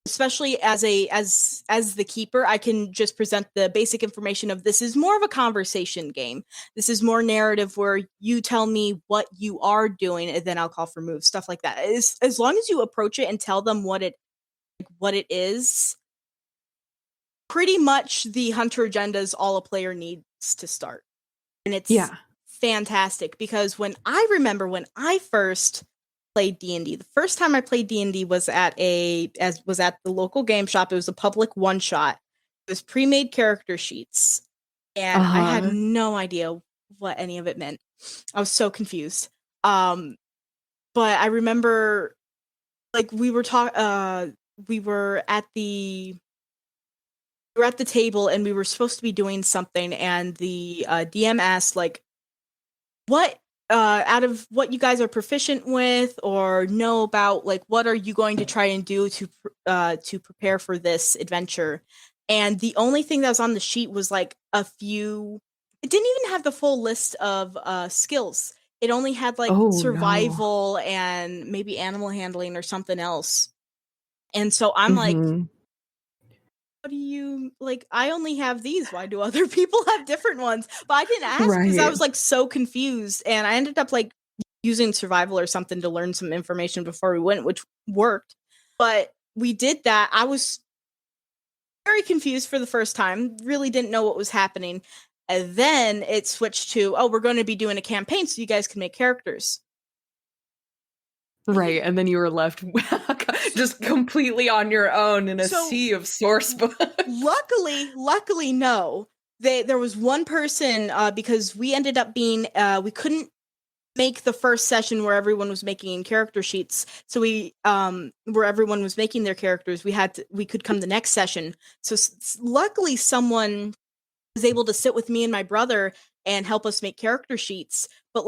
Especially as the keeper, I can just present the basic information of this is more of a conversation game. This is more narrative where you tell me what you are doing and then I'll call for moves, stuff like that. As long as you approach it and tell them what it is, pretty much the hunter agenda is all a player needs to start. And it's fantastic because when I first played D&D, the first time I played D&D was at the local game shop. It was a public one shot. It was pre-made character sheets, and I had no idea what any of it meant. I was so confused. But I remember, like, we were at the table and we were supposed to be doing something, and the DM asked, like, what out of what you guys are proficient with or know about, like, what are you going to try and do to prepare for this adventure? And the only thing that was on the sheet was like a few. It didn't even have the full list of skills. It only had like survival and maybe animal handling or something else. And so I'm like, what do you like? I only have these. Why do other people have different ones? But I didn't ask because I was like so confused, and I ended up like using survival or something to learn some information before we went, which worked. But we did that. I was very confused for the first time, really didn't know what was happening. And then it switched to, we're going to be doing a campaign so you guys can make characters. Right, and then you were left just completely on your own in a sea of source books. Luckily, no. There was one person, because we ended up being, we couldn't make the first session where everyone was making character sheets. So where everyone was making their characters, we could come the next session. So luckily someone was able to sit with me and my brother and help us make character sheets. But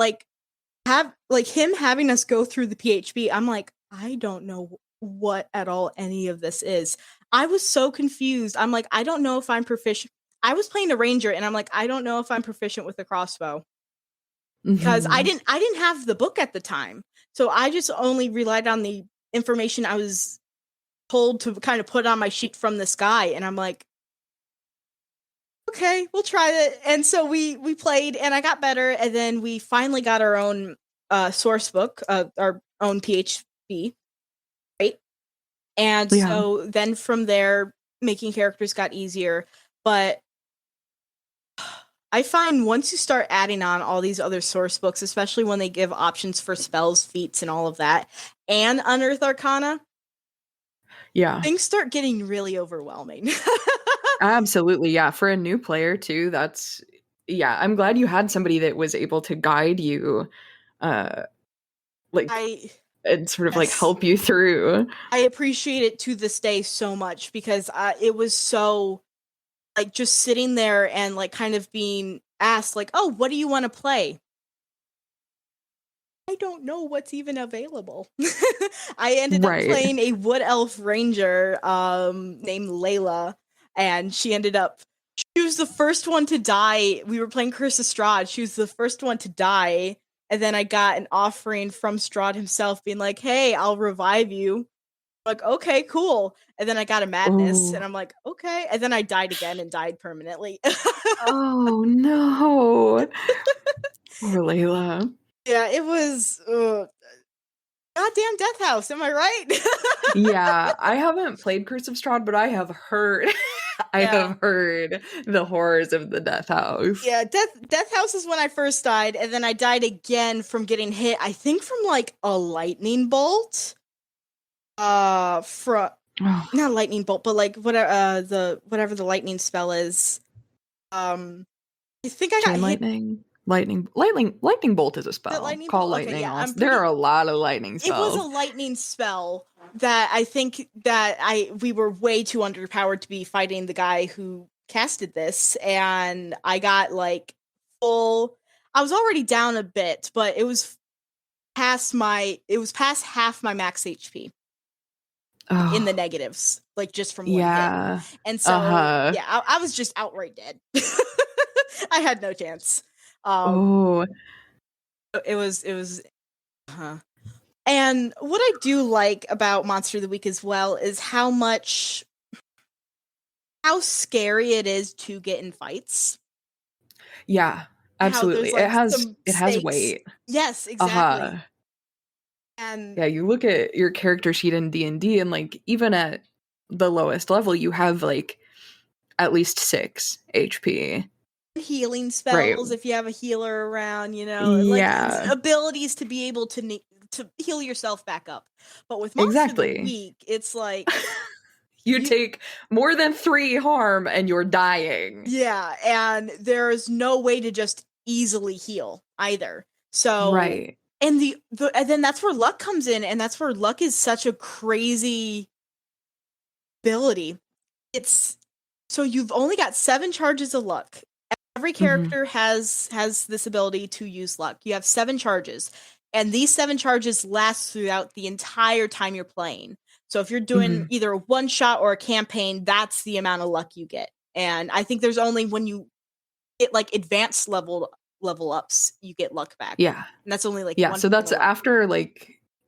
him having us go through the PHP, I'm like, I don't know what at all any of this is. I was so confused. I'm like, I don't know if I'm proficient. I was playing a ranger, and I'm like, I don't know if I'm proficient with a crossbow. Because I didn't have the book at the time. So I just only relied on the information I was told to kind of put on my sheet from this guy. And I'm like, okay, we'll try it. And so we played, and I got better. And then we finally got our own source book, our own PHP, right? And so then from there, making characters got easier. But I find once you start adding on all these other source books, especially when they give options for spells, feats, and all of that, and Unearthed Arcana, things start getting really overwhelming. Absolutely, yeah. For a new player too, I'm glad you had somebody that was able to guide you, and sort of like help you through. I appreciate it to this day so much because it was so, like, just sitting there and like kind of being asked, like, oh, what do you want to play? I don't know what's even available. I ended up playing a wood elf ranger named Layla, and she was the first one to die. We were playing Curse of Strahd. She was the first one to die, and then I got an offering from Strahd himself being like, hey, I'll revive you. Like, okay, cool. And then I got a madness, and I'm like, okay. And then I died again and died permanently. Oh no. Poor Layla. Yeah, it was goddamn Death House, am I right? Yeah, I haven't played Curse of Strahd, but I have heard have heard the horrors of the Death House. Yeah, Death House is when I first died, and then I died again from getting hit, I think from like a lightning bolt. Not lightning bolt, but like whatever the lightning spell is. I think I got lightning. Lightning bolt is a spell. Call lightning. Okay, there are a lot of lightning spells. It was a lightning spell that I think that we were way too underpowered to be fighting the guy who casted this, and I got like full. I was already down a bit, but it was past half my max HP. In the negatives, like just from one hit. And so I was just outright dead. I had no chance. It was and what I do like about Monster of the Week as well is how scary it is to get in fights. Yeah, absolutely. Like, it has weight. Yes, exactly. And you look at your character sheet in D&D, and like even at the lowest level, you have like at least 6 HP. healing Right. spells if you have a healer around, like Yeah. abilities to be able to heal yourself back up. But with Monster of the Exactly. Week, it's like You You- take more than 3 harm and you're dying. yeah, and there's no way to just easily heal either. So Right. and and then that's where luck comes in, and that's where luck is such a crazy ability. It's so you've only got 7 charges of luck. Every character has this ability to use luck. You have 7 charges, and these 7 charges last throughout the entire time you're playing. So if you're doing either a one shot or a campaign, that's the amount of luck you get. And I think there's only when you get like advanced level ups, you get luck back. Yeah. And that's only like Yeah, one so that's point of luck. after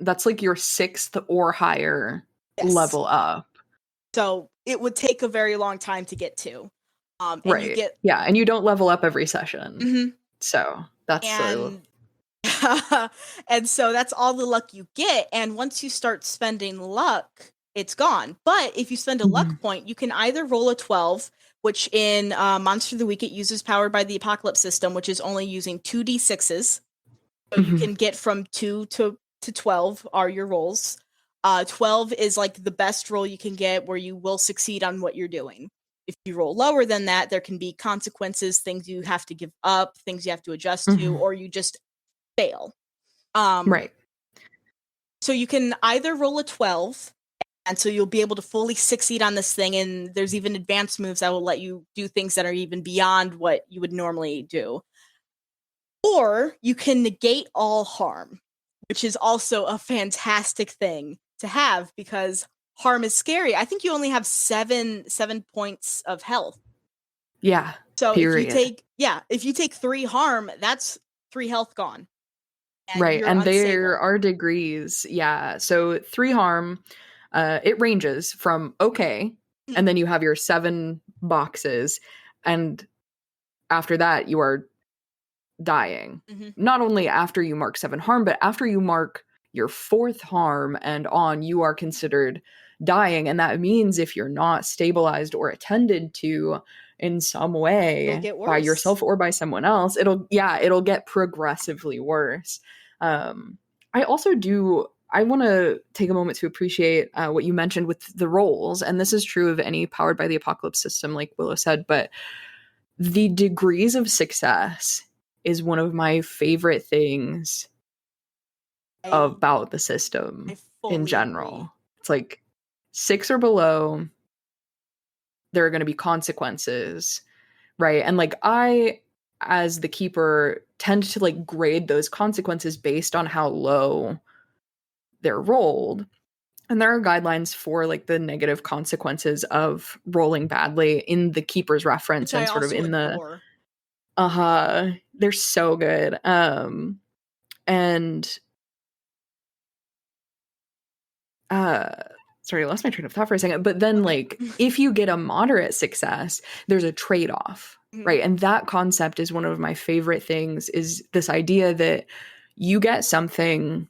that's like your 6th or higher Yes. level up. So it would take a very long time to get to. And Right. you get Yeah, and you don't level up every session. Mhm. So that's and and so that's all the luck you get. And once you start spending luck, it's gone. But if you spend a luck point, you can either roll a 12, which in Monster of the Week it uses Powered by the Apocalypse system, which is only using 2d6s. So you can get from 2 to 12 are your rolls. 12 is like the best roll you can get where you will succeed on what you're doing. If you roll lower than that, there can be consequences, things you have to give up, things you have to adjust to, or you just fail. Right. So you can either roll a 12, and so you'll be able to fully succeed on this thing, and there's even advanced moves that will let you do things that are even beyond what you would normally do. Or you can negate all harm, which is also a fantastic thing to have because harm is scary. I think you only have 7 points of health. Yeah. So period. if you take 3 harm, that's 3 health gone. Right. you're And there unstable. are degrees. Yeah. So 3 harm, it ranges from okay, and then you have your 7 boxes, and after that you are dying. Not only after you mark 7 harm, but after you mark your 4th harm and on, you are considered dying. And that means if you're not stabilized or attended to in some way get by worse. yourself or by someone else, it'll get progressively worse. I want to take a moment to appreciate what you mentioned with the rolls, and this is true of any Powered by the Apocalypse system, like Willow said, but the degrees of success is one of my favorite things about the system in general. Agree. It's like 6 or below, there are going to be consequences, right? And like I, as the keeper, tend to like grade those consequences based on how low they're rolled. And there are guidelines for like the negative consequences of rolling badly in the keeper's reference, Which and I sort of also in adore. they're so good. And sorry, I lost my train of thought for a second. But then like if you get a moderate success, there's a trade-off, right? And that concept is one of my favorite things, is this idea that you get something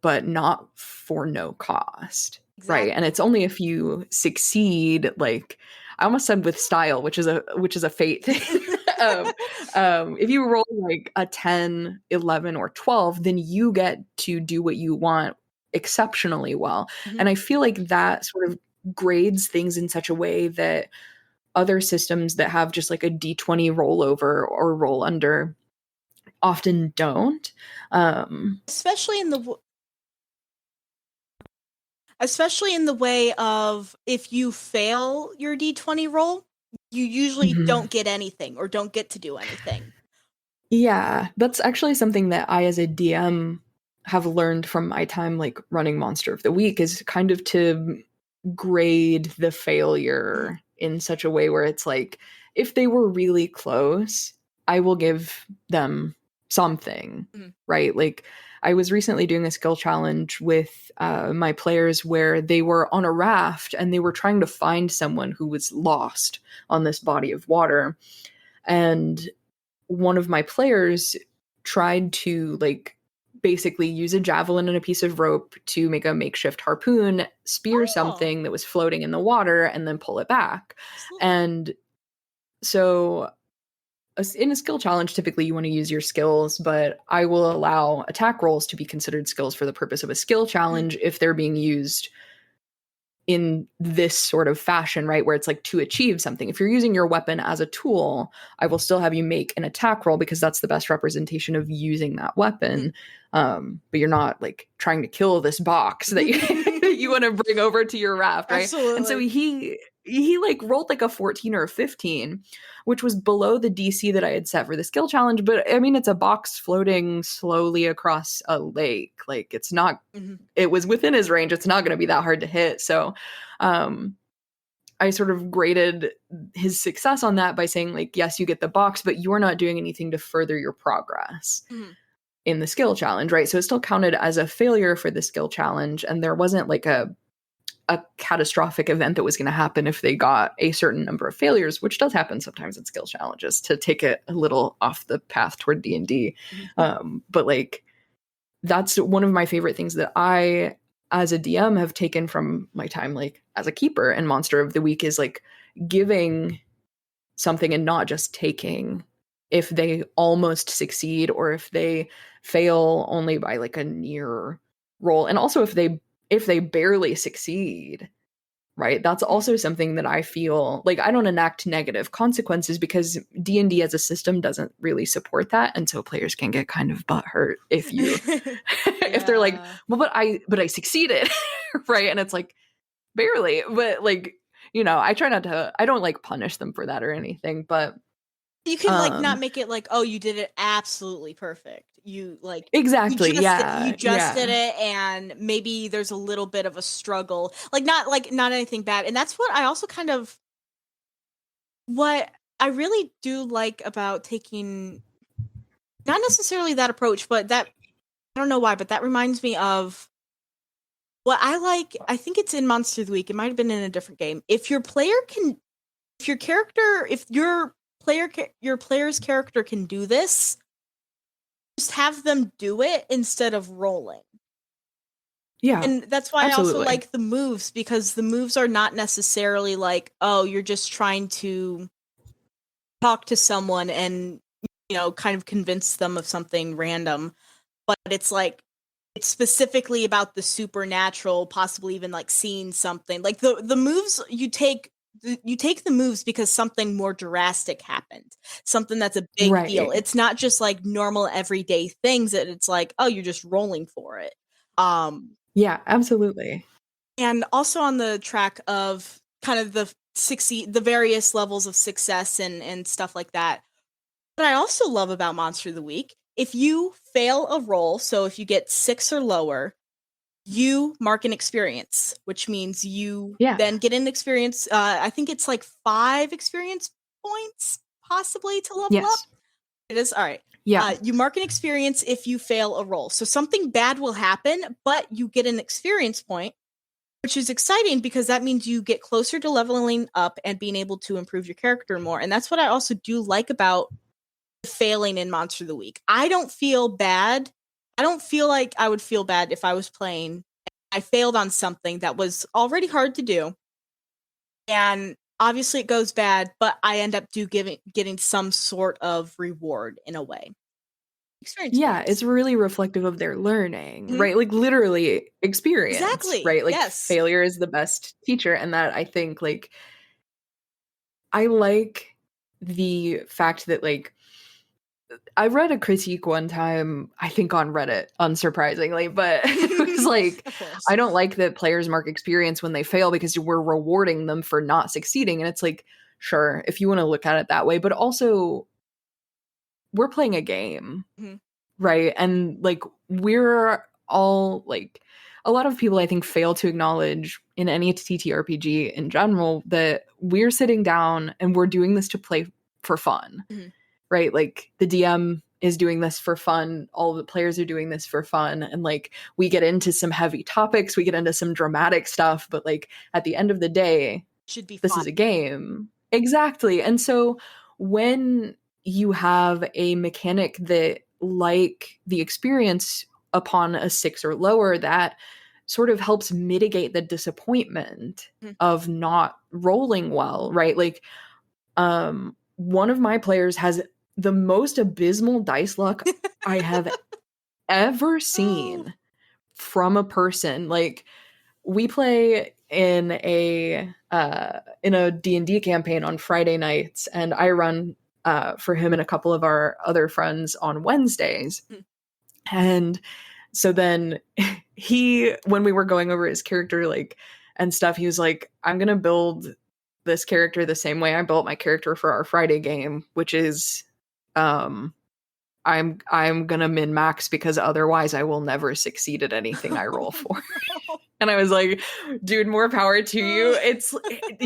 but not for no cost. Exactly. Right. And it's only if you succeed, like I almost said with style, which is a fate thing. If you roll like a 10, 11, or 12, then you get to do what you want exceptionally well. And I feel like that sort of grades things in such a way that other systems that have just like a D20 rollover or roll under often don't. Especially in the way of if you fail your D20 roll, you usually don't get anything or don't get to do anything. Yeah, that's actually something that I as a DM have learned from my time like running Monster of the Week, is kind of to grade the failure in such a way where it's like, if they were really close, I will give them something, right? Like I was recently doing a skill challenge with my players where they were on a raft and they were trying to find someone who was lost on this body of water. And one of my players tried to like basically use a javelin and a piece of rope to make a makeshift harpoon, spear something that was floating in the water, and then pull it back. And so in a skill challenge, typically you want to use your skills, but I will allow attack rolls to be considered skills for the purpose of a skill challenge if they're being used in this sort of fashion, right? Where it's like to achieve something. If you're using your weapon as a tool, I will still have you make an attack roll because that's the best representation of using that weapon. But you're not like trying to kill this box that you want to bring over to your raft, right? Absolutely. And so he like rolled like a 14 or a 15, which was below the DC that I had set for the skill challenge. But I mean, it's a box floating slowly across a lake. Like it's not, it was within his range. It's not going to be that hard to hit. So I sort of graded his success on that by saying like, yes, you get the box, but you're not doing anything to further your progress in the skill challenge, right? So it still counted as a failure for the skill challenge. And there wasn't like a catastrophic event that was going to happen if they got a certain number of failures, which does happen sometimes in skill challenges to take it a little off the path toward D&D. But like, that's one of my favorite things that I, as a DM, have taken from my time, like as a keeper and Monster of the Week, is like giving something and not just taking if they almost succeed or if they fail only by like a near roll. And also if they barely succeed, right? That's also something that I feel like I don't enact negative consequences because D&D as a system doesn't really support that. And so players can get kind of butthurt if you, if they're like, well, but I succeeded, right? And it's like, barely, but like, you know, I try not to, I don't like punish them for that or anything, but you can like not make it like, oh, you did it absolutely perfect. You like exactly, you just did it, and maybe there's a little bit of a struggle, like not anything bad. And that's what I also kind of what I really do like about taking not necessarily that approach, but that I don't know why, but that reminds me of what I like. I think it's in Monster of the Week. It might have been in a different game. If your player's character can do this, just have them do it instead of rolling. Yeah. And that's why I also like the moves, because the moves are not necessarily like, oh, you're just trying to talk to someone and, you know, kind of convince them of something random. But it's like, it's specifically about the supernatural, possibly even like seeing something. Like the moves you take the moves because something more drastic happened, something that's a big deal. It's not just like normal everyday things that it's like, oh, you're just rolling for it. Yeah, absolutely. And also on the track of kind of the various levels of success and stuff like that. What I also love about Monster of the Week, if you fail a roll, so if you get 6 or lower, you mark an experience, which means you then get an experience. I think it's like 5 experience points, possibly, to level up. It is? All right. Yeah. You mark an experience if you fail a roll. So something bad will happen, but you get an experience point, which is exciting because that means you get closer to leveling up and being able to improve your character more. And that's what I also do like about failing in Monster of the Week. I don't feel bad. I don't feel like I would feel bad if I was playing. I failed on something that was already hard to do. And obviously it goes bad, but I end up getting some sort of reward in a way. Experience points. It's really reflective of their learning, right? Like literally experience, right? Like failure is the best teacher. And that I think like, I like the fact that like, I read a critique one time, I think on Reddit, unsurprisingly, but it was like, I don't like that players mark experience when they fail because we're rewarding them for not succeeding. And it's like, sure, if you want to look at it that way, but also we're playing a game, right? And like, we're all like, a lot of people I think fail to acknowledge in any TTRPG in general that we're sitting down and we're doing this to play for fun. Right? Like the DM is doing this for fun. All the players are doing this for fun. And like, we get into some heavy topics, we get into some dramatic stuff, but like at the end of the day, this is a game. Exactly. And so when you have a mechanic that like the experience upon a 6 or lower, that sort of helps mitigate the disappointment of not rolling well, right? Like, one of my players has the most abysmal dice luck I have ever seen from a person. Like, we play in a D&D campaign on Friday nights, and I run for him and a couple of our other friends on Wednesdays. And so then when we were going over his character, like, and stuff, he was like, I'm gonna build this character the same way I built my character for our Friday game, which is I'm gonna min max, because otherwise I will never succeed at anything I roll for. And I was like, dude, more power to you. It's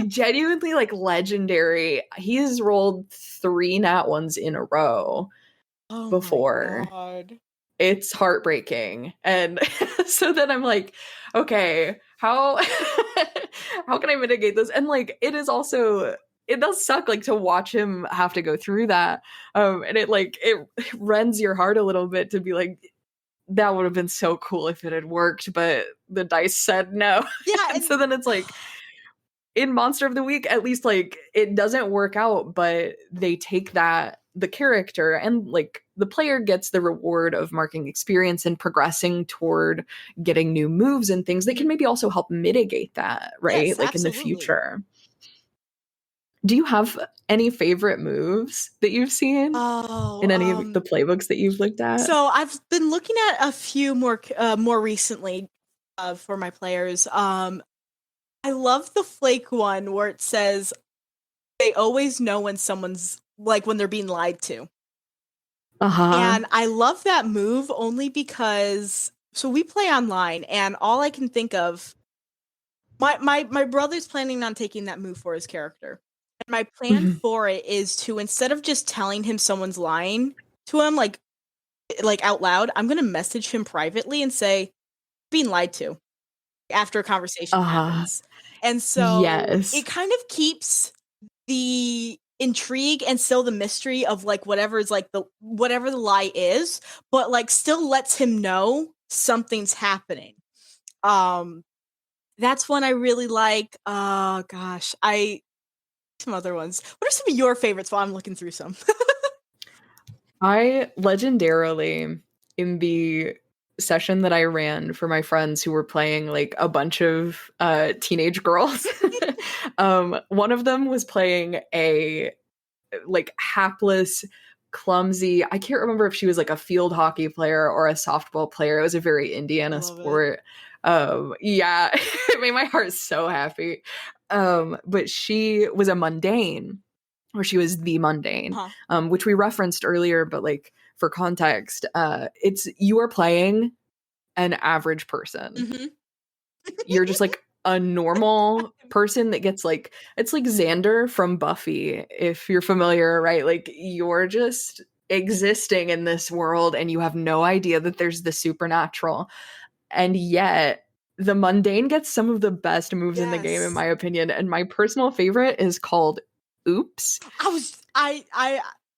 genuinely like legendary. He's rolled 3 nat ones in a row before. My God. It's heartbreaking. And so then I'm like, okay, how how can I mitigate this? And like, it is also, it does suck, like, to watch him have to go through that. And it rends your heart a little bit to be like, that would have been so cool if it had worked, but the dice said no. Yeah. And so then it's like, in Monster of the Week, at least, like, it doesn't work out, but they take the character, and like, the player gets the reward of marking experience and progressing toward getting new moves and things. They can maybe also help mitigate that, right? Yes, like, absolutely. in the future. Do you have any favorite moves that you've seen in any of the playbooks that you've looked at? So I've been looking at a few more recently for my players. I love the flake one where it says they always know when someone's, like, when they're being lied to. And I love that move only because, so we play online, and all I can think of, my brother's planning on taking that move for his character. And my plan for it is to, instead of just telling him someone's lying to him, like out loud, I'm going to message him privately and say, being lied to, after a conversation happens. And so it kind of keeps the intrigue and still the mystery of, like, whatever the lie is, but, like, still lets him know something's happening. That's one I really like. Oh gosh, some other ones. What are some of your favorites while I'm looking through some? I legendarily, in the session that I ran for my friends who were playing, like, a bunch of teenage girls, one of them was playing a, like, hapless, clumsy, I can't remember if she was like a field hockey player or a softball player. It was a very Indiana sport. Yeah, it made my heart so happy. But she was a mundane, or she was the mundane, which we referenced earlier, but, like, for context, it's, you are playing an average person. You're just like a normal person that gets, like, it's like Xander from Buffy, if you're familiar, right? Like, you're just existing in this world, and you have no idea that there's the supernatural. And yet the mundane gets some of the best moves in the game, in my opinion. And my personal favorite is called Oops.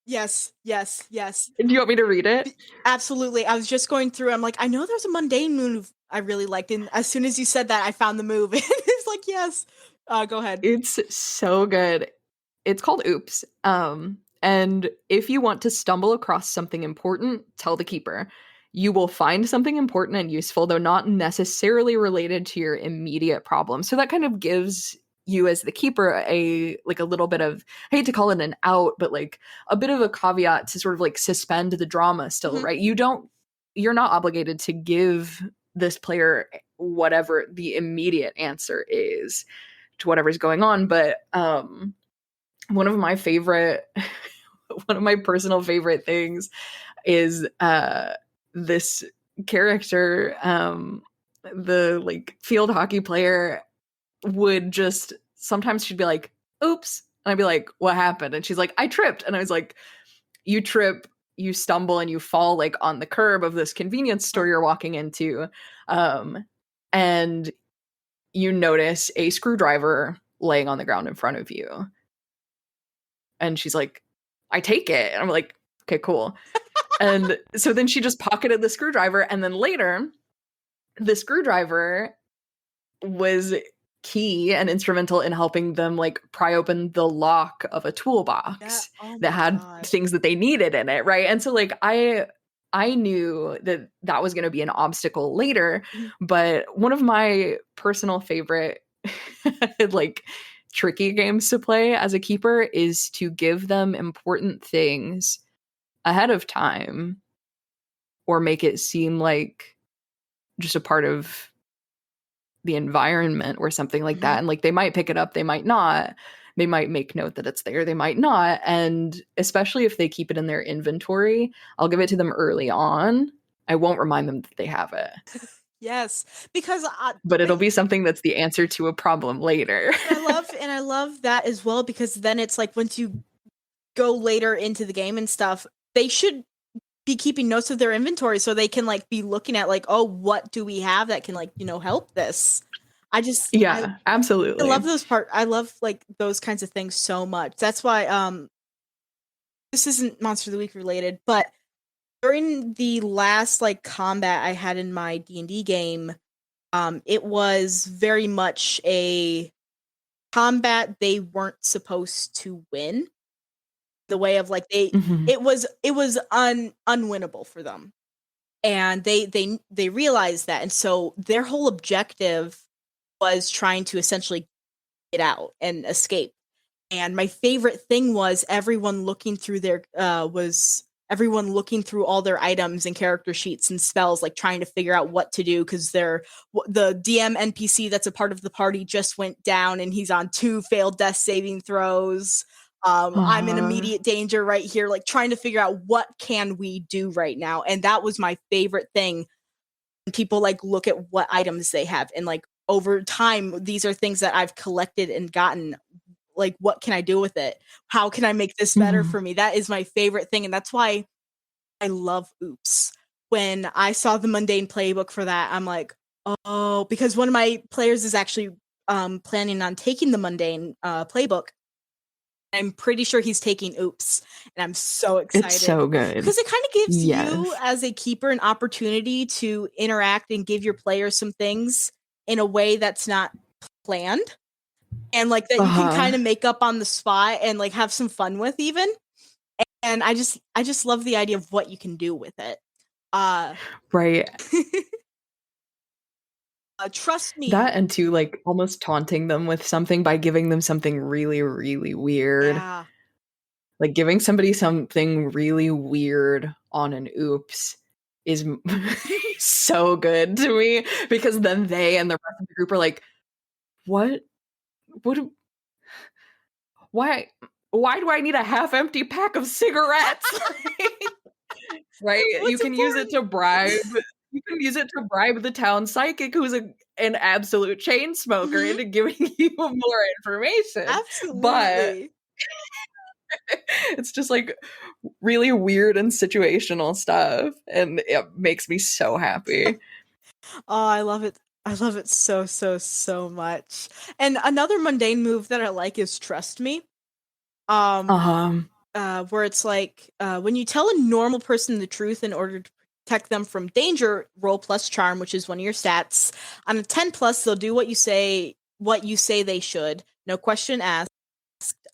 Yes. Do you want me to read it? Absolutely. I was just going through, I'm like, I know there's a mundane move I really liked, and as soon as you said that, I found the move. It's like, yes. Go ahead. It's so good. It's called Oops. And if you want to stumble across something important, tell the keeper. You will find something important and useful, though not necessarily related to your immediate problem. So that kind of gives you, as the keeper, a little bit of, I hate to call it an out, but, like, a bit of a caveat to sort of, like, suspend the drama still, right? You're not obligated to give this player whatever the immediate answer is to whatever's going on. But one of my personal favorite things is this character, the, like, field hockey player, would just, sometimes she'd be like, oops, and I'd be like, what happened? And she's like, I tripped. And I was like, you trip, you stumble, and you fall, like, on the curb of this convenience store you're walking into, and you notice a screwdriver laying on the ground in front of you. And she's like, I take it. And I'm like, okay, cool. And so then she just pocketed the screwdriver, and then later the screwdriver was key and instrumental in helping them like pry open the lock of a toolbox that had things that they needed in it, right? And so like I knew that that was going to be an obstacle later, but one of my personal favorite like tricky games to play as a keeper is to give them important things ahead of time or make it seem like just a part of the environment or something like that. And like they might pick it up, they might not. They might make note that it's there, they might not. And especially if they keep it in their inventory, I'll give it to them early on. I won't remind them that they have it. Yes, because but it'll be something that's the answer to a problem later. I love that as well, because then it's like once you go later into the game and stuff, they should be keeping notes of their inventory so they can like be looking at like, oh, what do we have that can like, you know, help this. Absolutely. I love I love like those kinds of things so much. That's why this isn't Monster of the Week related, but during the last like combat I had in my D&D game, it was very much a combat they weren't supposed to win. The way of like it was unwinnable for them, and they realized that, and so their whole objective was trying to essentially get out and escape. And my favorite thing was everyone looking through all their items and character sheets and spells, like trying to figure out what to do, because the DM NPC that's a part of the party just went down and he's on 2 failed death saving throws. I'm in immediate danger right here, like trying to figure out what can we do right now. And that was my favorite thing. People like look at what items they have, and like over time, these are things that I've collected and gotten. Like, what can I do with it? How can I make this better for me? That is my favorite thing. And that's why I love Oops. When I saw the mundane playbook for that, I'm like, oh, because one of my players is actually planning on taking the mundane playbook. I'm pretty sure he's taking Oops, and I'm so excited. It's so good. Because it kind of gives you, as a keeper, an opportunity to interact and give your players some things in a way that's not planned. And like that you can kind of make up on the spot and like have some fun with even. And I just love the idea of what you can do with it. Right. Trust me. That, and to like almost taunting them with something by giving them something really, really weird. Yeah. Like giving somebody something really weird on an Oops is so good to me, because then they and the rest of the group are like, why do I need a half-empty pack of cigarettes? Right? You can use it to bribe the town psychic, who's an absolute chain smoker, into giving you more information. Absolutely. But it's just like really weird and situational stuff, and it makes me so happy. Oh, I love it. I love it so, so, so much. And another mundane move that I like is Trust Me. Where it's like, when you tell a normal person the truth in order to protect them from danger, roll plus charm, which is one of your stats. On a 10 plus, they'll do what you say they should. No question asked.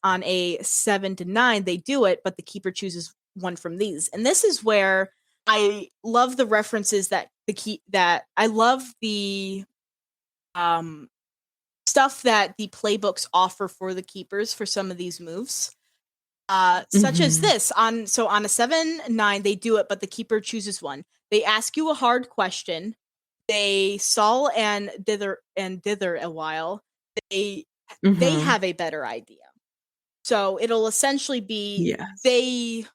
On a 7 to 9, they do it, but the keeper chooses one from these. And this is where I love the references that I love the stuff that the playbooks offer for the keepers for some of these moves. Such as this. On a 7-9, they do it, but the keeper chooses one. They ask you a hard question. They stall and dither a while. They have a better idea. So it'll essentially be they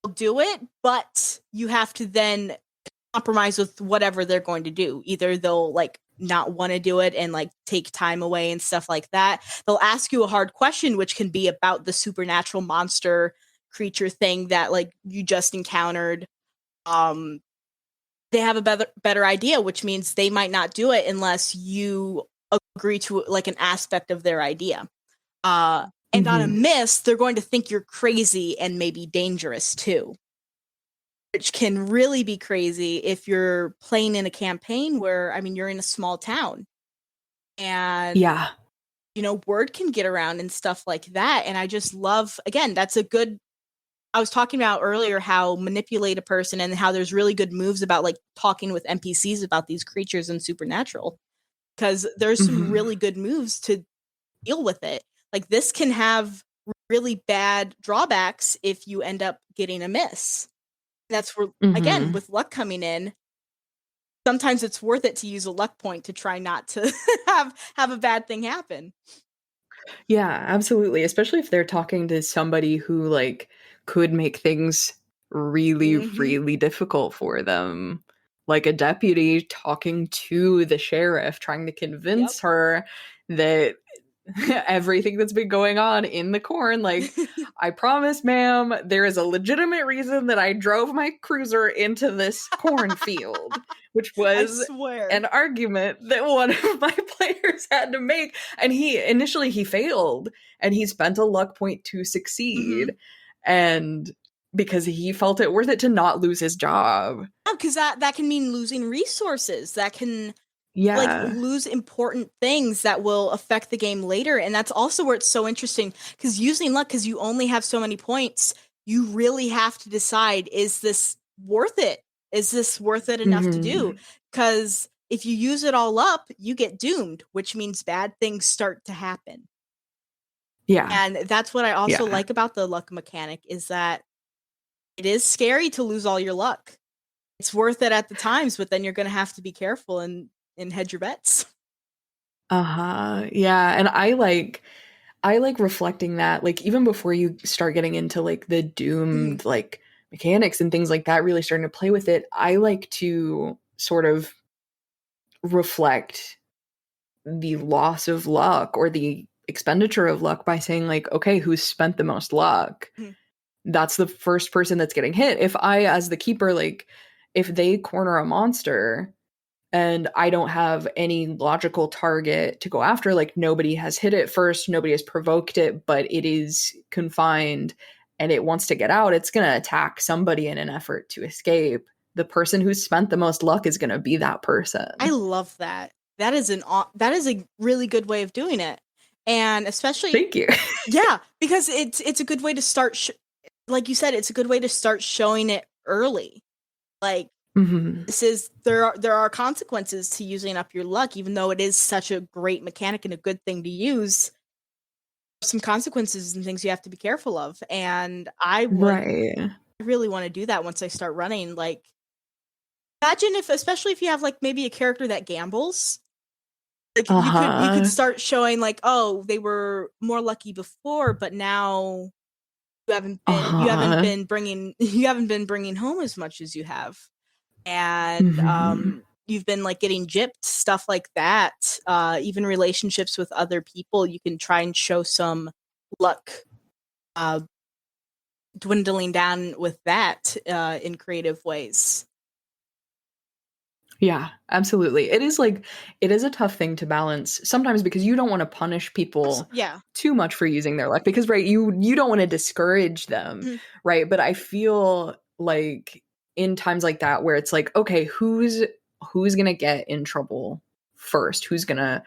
will do it, but you have to then compromise with whatever they're going to do. Either they'll like not want to do it and like take time away and stuff like that. They'll ask you a hard question, which can be about the supernatural monster creature thing that like you just encountered. They have a better idea, which means they might not do it unless you agree to like an aspect of their idea. And on a miss, they're going to think you're crazy and maybe dangerous too. Which can really be crazy if you're playing in a campaign where, I mean, you're in a small town. And Yeah. Word can get around and stuff like that. And I just love, again, that's a good, I was talking about earlier how manipulate a person and how there's really good moves about like talking with NPCs about these creatures in Supernatural, because there's some really good moves to deal with it. Like this can have really bad drawbacks if you end up getting a miss. That's where, again, with luck coming in, sometimes it's worth it to use a luck point to try not to have a bad thing happen. Yeah, absolutely. Especially if they're talking to somebody who like could make things really, really difficult for them. Like a deputy talking to the sheriff, trying to convince her that everything that's been going on in the corn, like, I promise, ma'am, there is a legitimate reason that I drove my cruiser into this cornfield, which was an argument that one of my players had to make. And he failed, and he spent a luck point to succeed. And because he felt it worth it to not lose his job. Because that can mean losing resources. That can like lose important things that will affect the game later. And that's also where it's so interesting, because using luck, because you only have so many points, you really have to decide, is this worth it? Is this worth it enough to do? Because if you use it all up, you get doomed, which means bad things start to happen. Yeah. And that's what I also like about the luck mechanic, is that it is scary to lose all your luck. It's worth it at the times, but then you're going to have to be careful and hedge your bets. Yeah. And I like reflecting that, like, even before you start getting into like the doomed like mechanics and things like that, really starting to play with it, I like to sort of reflect the loss of luck or the expenditure of luck by saying like, okay, who's spent the most luck? That's the first person that's getting hit. If I, as the keeper, like, if they corner a monster and I don't have any logical target to go after, like, nobody has hit it first, nobody has provoked it, but it is confined and it wants to get out, it's going to attack somebody in an effort to escape. The person who spent the most luck is going to be that person. I love that. That is a really good way of doing it. And especially, thank you. Yeah, because it's a good way to start, like you said, it's a good way to start showing it early. Like, there are consequences to using up your luck, even though it is such a great mechanic and a good thing to use. Some consequences and things you have to be careful of, and I really want to do that once I start running. Like, imagine especially if you have like maybe a character that gambles, like you could start showing like, oh, they were more lucky before, but now you haven't been bringing home as much as you have. And you've been like getting gypped, stuff like that. Even relationships with other people, you can try and show some luck dwindling down with that in creative ways. Yeah, absolutely. It is a tough thing to balance sometimes, because you don't want to punish people too much for using their luck, because you don't want to discourage them, right? But I feel like in times like that where it's like, okay, who's going to get in trouble first? Who's going to,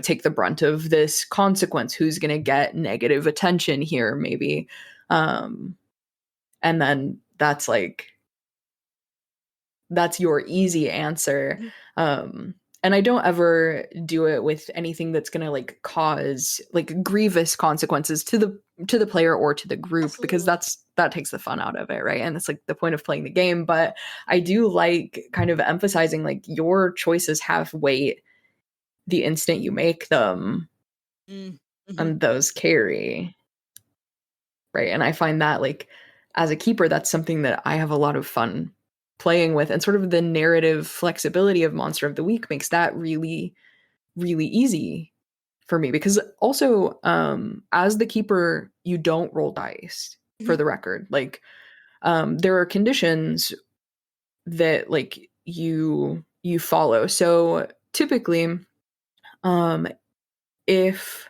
take the brunt of this consequence? Who's going to get negative attention here maybe? And then that's your easy answer. And I don't ever do it with anything that's going to like cause like grievous consequences to the player or to the group. Absolutely. Because that takes the fun out of it, right? And it's like the point of playing the game. But I do like kind of emphasizing like your choices have weight the instant you make them, and those carry, right? And I find that like as a keeper, that's something that I have a lot of fun playing with, and sort of the narrative flexibility of Monster of the Week makes that really, really easy for me. Because also, as the keeper, you don't roll dice, for the record. Like, there are conditions that like you follow. So typically, if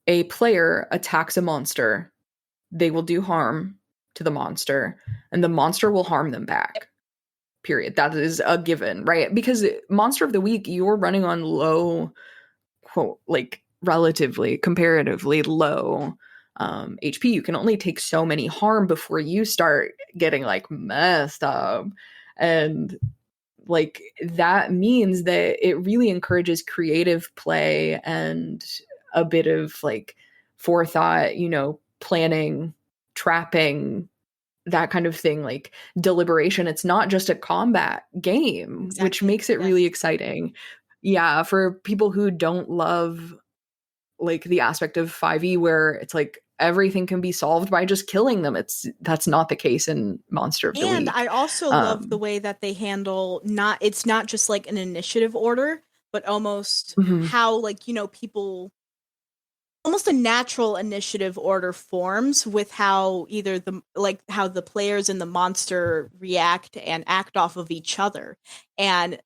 a player attacks a monster, they will do harm to the monster, and the monster will harm them back. Period. That is a given, right? Because Monster of the Week, you're running on low quote, like relatively comparatively low HP. You can only take so many harm before you start getting like messed up. And like that means that it really encourages creative play and a bit of like forethought, you know, planning, trapping, that kind of thing, like deliberation. It's not just a combat game, which Exactly. makes it Yes. really exciting. Yeah, for people who don't love like the aspect of 5e where it's like everything can be solved by just killing them. That's not the case in Monster of the And Week. I also love the way that they handle it's not just like an initiative order, but almost Mhm. how like, you know, people almost a natural initiative order forms with how either how the players and the monster react and act off of each other. And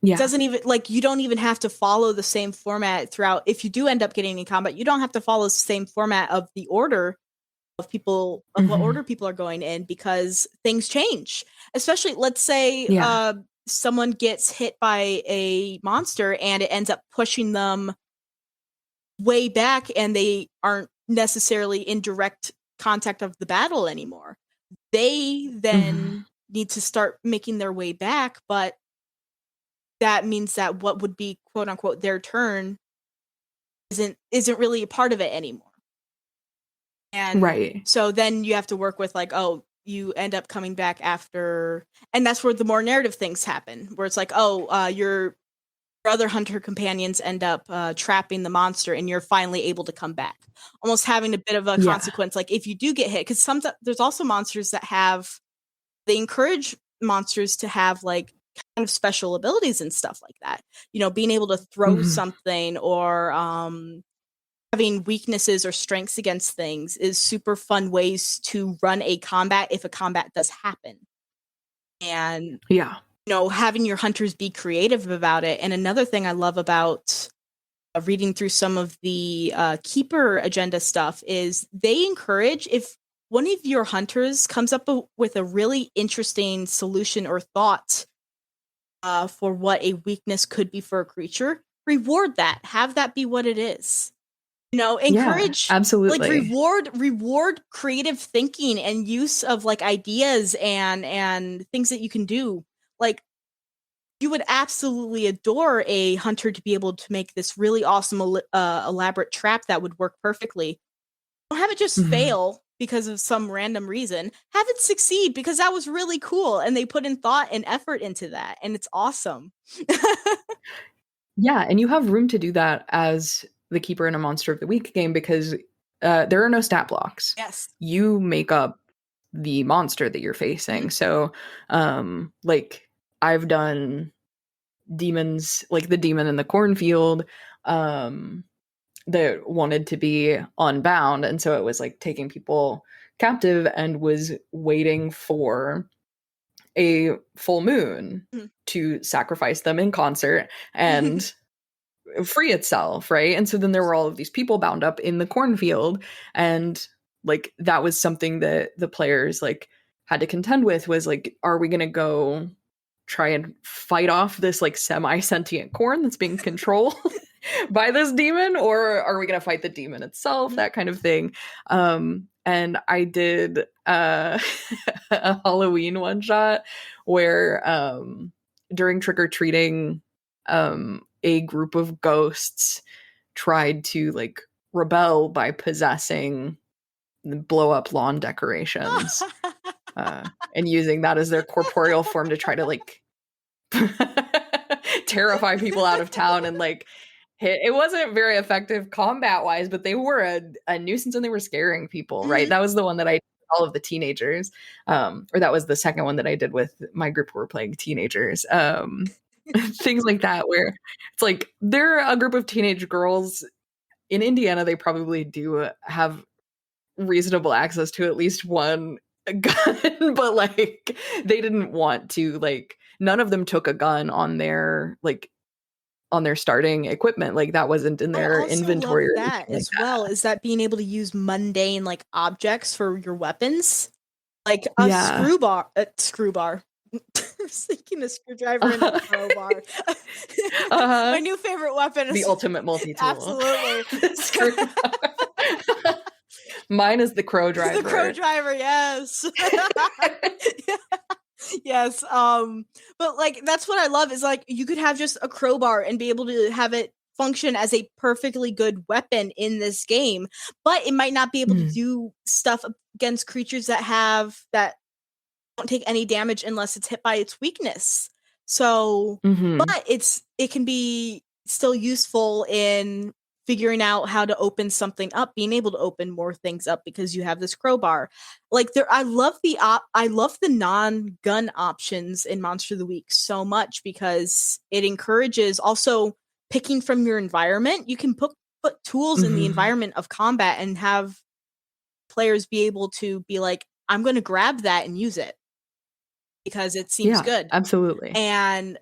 Yeah. doesn't even like you don't even have to follow the same format throughout. If you do end up getting in combat, you don't have to follow the same format of the order of people of what order people are going in, because things change. Especially, let's say Yeah. someone gets hit by a monster and it ends up pushing them way back and they aren't necessarily in direct contact of the battle anymore. They then need to start making their way back, but that means that what would be quote unquote their turn isn't really a part of it anymore. And Right. so then you have to work with like, oh, you end up coming back after, and that's where the more narrative things happen, where it's like, oh, your other hunter companions end up trapping the monster and you're finally able to come back, almost having a bit of a Yeah. consequence like if you do get hit, because sometimes there's also monsters that they encourage monsters to have like kind of special abilities and stuff like that, you know, being able to throw something or having weaknesses or strengths against things is super fun ways to run a combat if a combat does happen. And Yeah. you know, having your hunters be creative about it. And another thing I love about reading through some of the keeper agenda stuff is they encourage, if one of your hunters comes up with a really interesting solution or thought for what a weakness could be for a creature, reward that. Have that be what it is. You know, encourage, Yeah, absolutely. like reward creative thinking and use of like ideas and things that you can do. Like, you would absolutely adore a hunter to be able to make this really awesome elaborate trap that would work perfectly. Don't have it just fail because of some random reason. Have it succeed because that was really cool and they put in thought and effort into that, and it's awesome. Yeah, and you have room to do that as the keeper in a Monster of the Week game because there are no stat blocks. Yes. You make up the monster that you're facing. So, like, I've done demons, like the demon in the cornfield, that wanted to be unbound. And so it was like taking people captive and was waiting for a full moon to sacrifice them in concert and free itself, right? And so then there were all of these people bound up in the cornfield, and like that was something that the players like had to contend with, was like, are we gonna go try and fight off this like semi-sentient corn that's being controlled by this demon, or are we gonna fight the demon itself, that kind of thing. And I did a Halloween one shot where during trick-or-treating a group of ghosts tried to like rebel by possessing blow up lawn decorations and using that as their corporeal form to try to like terrify people out of town and like hit. It wasn't very effective combat wise, but they were a nuisance and they were scaring people, right? That was the one that I did with all of the teenagers, or that was the second one that I did with my group who were playing teenagers. Things like that, where it's like they're a group of teenage girls in Indiana. They probably do have reasonable access to at least one gun, but like they didn't want to, like none of them took a gun on their starting equipment. Like that wasn't in their inventory. Love that as well. Is that being able to use mundane like objects for your weapons, like a screwbar. was thinking a screwdriver and a crowbar. My new favorite weapon is The ultimate multi-tool. Absolutely. Mine is the crow driver. The crow driver, yes. Yes. But like that's what I love is like you could have just a crowbar and be able to have it function as a perfectly good weapon in this game, but it might not be able to do stuff against creatures that don't take any damage unless it's hit by its weakness. So, but it can be still useful in figuring out how to open something up, being able to open more things up because you have this crowbar. Like I love the non-gun options in Monster of the Week so much because it encourages also picking from your environment. You can put tools in the environment of combat and have players be able to be like, I'm going to grab that and use it because it seems good. Absolutely. And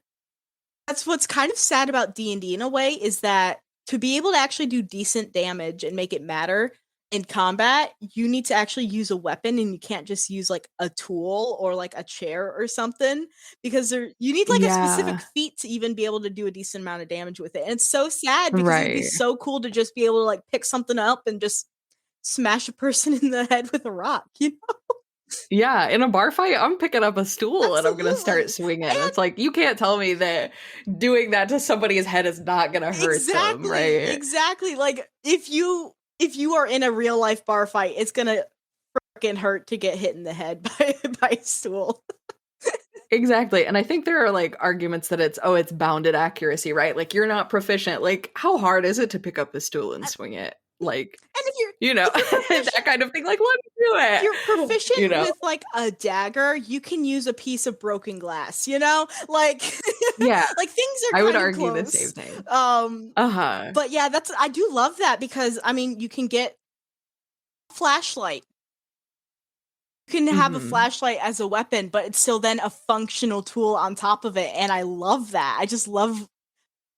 that's what's kind of sad about D&D in a way is that to be able to actually do decent damage and make it matter in combat, you need to actually use a weapon and you can't just use like a tool or like a chair or something because you need like a specific feat to even be able to do a decent amount of damage with it. And it's so sad because it'd be so cool to just be able to like pick something up and just smash a person in the head with a rock, you know? Yeah, in a bar fight, I'm picking up a stool and I'm going to start swinging. It's like, you can't tell me that doing that to somebody's head is not going to hurt them, right? Exactly. Like, if you are in a real life bar fight, it's going to freaking hurt to get hit in the head by a stool. Exactly. And I think there are like arguments that it's bounded accuracy, right? Like, you're not proficient. Like, how hard is it to pick up the stool and swing it? Like, and if you're that kind of thing, like, let me do it. If you're proficient with like a dagger, you can use a piece of broken glass, you know? Like, like things are I would kind of argue close. the same thing. But yeah, I do love that because I mean, you can get a flashlight. You can have a flashlight as a weapon, but it's still then a functional tool on top of it. And I love that. I just love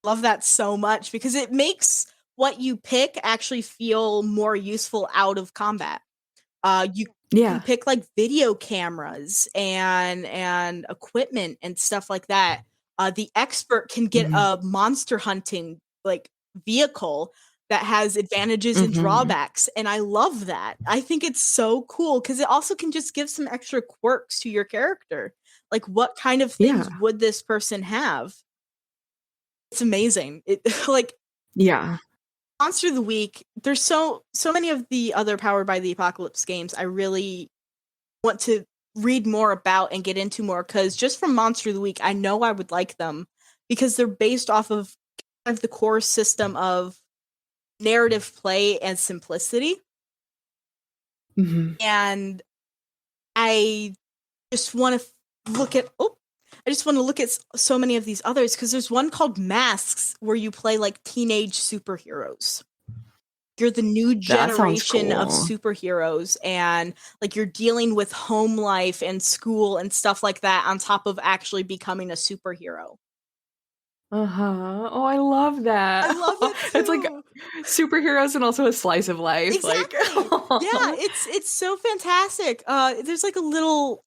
that so much because it makes what you pick actually feel more useful out of combat. You can pick like video cameras and equipment and stuff like that. The expert can get a monster hunting like vehicle that has advantages and drawbacks, and I love that. I think it's so cool because it also can just give some extra quirks to your character. Like, what kind of things would this person have? It's amazing. Monster of the Week, there's so many of the other Powered by the Apocalypse games I really want to read more about and get into more because just from Monster of the Week, I know I would like them because they're based off of kind of the core system of narrative play and simplicity. And I just want to look at so many of these others because there's one called Masks where you play like teenage superheroes. You're the new generation of superheroes and like you're dealing with home life and school and stuff like that on top of actually becoming a superhero. Oh, I love that. I love it too. It's like superheroes and also a slice of life. Exactly. Yeah, it's so fantastic. There's like a little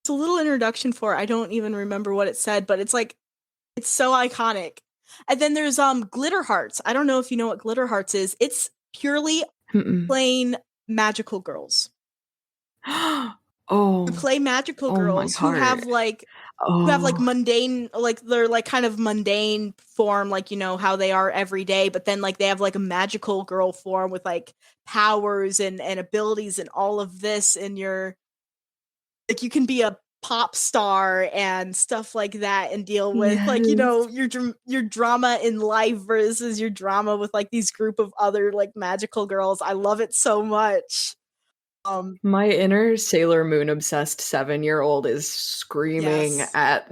introduction for it. I don't even remember what it said, but it's like it's so iconic. And then there's Glitter Hearts. I don't know if you know what Glitter Hearts is. It's purely plain magical girls. You play magical girls who have like mundane, like they're like kind of mundane form, like, you know, how they are every day, but then like they have like a magical girl form with like powers and abilities and all of this, and you're like, you can be a pop star and stuff like that and deal with like, you know, your drama in life versus your drama with like these group of other like magical girls. I love it so much. My inner Sailor Moon obsessed 7-year-old is screaming at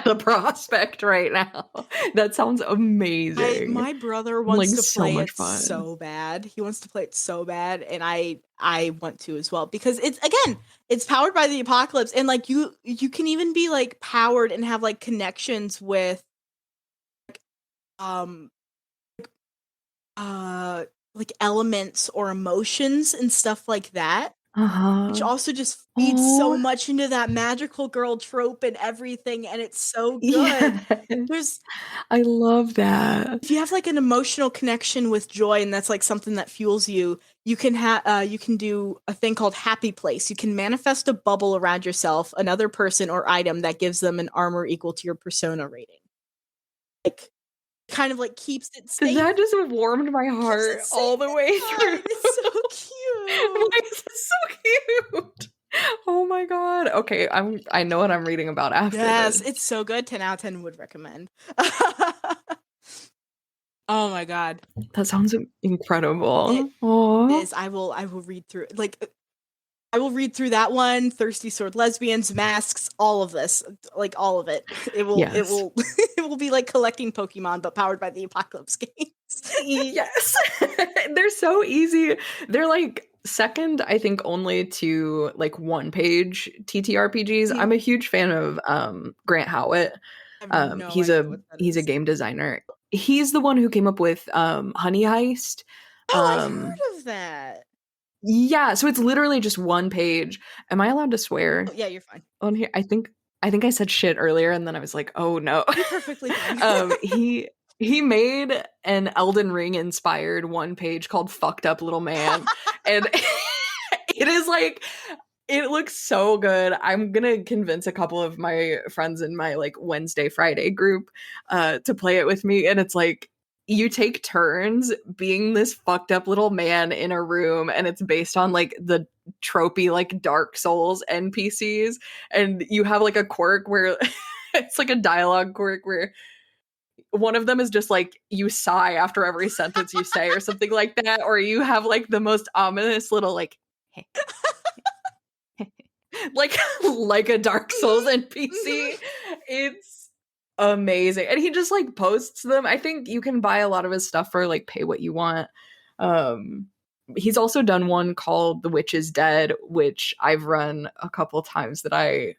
the prospect right now. That sounds amazing. My brother wants to play it so bad. He wants to play it so bad, and I want to as well because it's powered by the apocalypse, and like you can even be like powered and have like connections with like elements or emotions and stuff like that. which Uh-huh. also just feeds so Oh, much into that magical girl trope and everything, and it's so good. yes. There's I love that. If you have like an emotional connection with joy and that's like something that fuels you, you can do a thing called happy place. You can manifest a bubble around yourself, another person or item that gives them an armor equal to your persona rating. Like kind of like keeps it safe. That just warmed my Keeps it heart safe all the way through. inside. It's so Why cute. is this so cute? Oh my god. Okay, I know what I'm reading about after Yes, it's this. so good. 10 out of 10 would recommend. Oh my god. That sounds It incredible. Oh. is. I will read through I will read through that one, Thirsty Sword Lesbians, Masks, all of this. Like all of it. It Yes. will it will be like collecting Pokemon but powered by the Apocalypse games. Yes. They're so easy. They're like second, I think, only to like one page TTRPGs. I'm a huge fan of Grant Howitt. I have no idea what that He's a is. game designer. He's the one who came up with Honey Heist. Oh, I've Um heard of that. yeah, so it's literally just one page. Am I allowed to swear Oh, yeah, you're fine. on here? I think I said shit earlier and then I was like, "Oh no." You're perfectly fine. He made an Elden Ring inspired one page called Fucked Up Little Man. And it is like it looks so good. I'm gonna convince a couple of my friends in my like Wednesday, Friday group to play it with me. And it's like you take turns being this fucked up little man in a room, and it's based on like the tropey like Dark Souls NPCs. And you have like a quirk where it's like a dialogue quirk where one of them is just like you sigh after every sentence you say or something like that, or you have like the most ominous little like like a Dark Souls NPC. It's amazing. And he just like posts them. I think you can buy a lot of his stuff for like pay what you want. Um he's also done one called The Witch is Dead, which I've run a couple times that I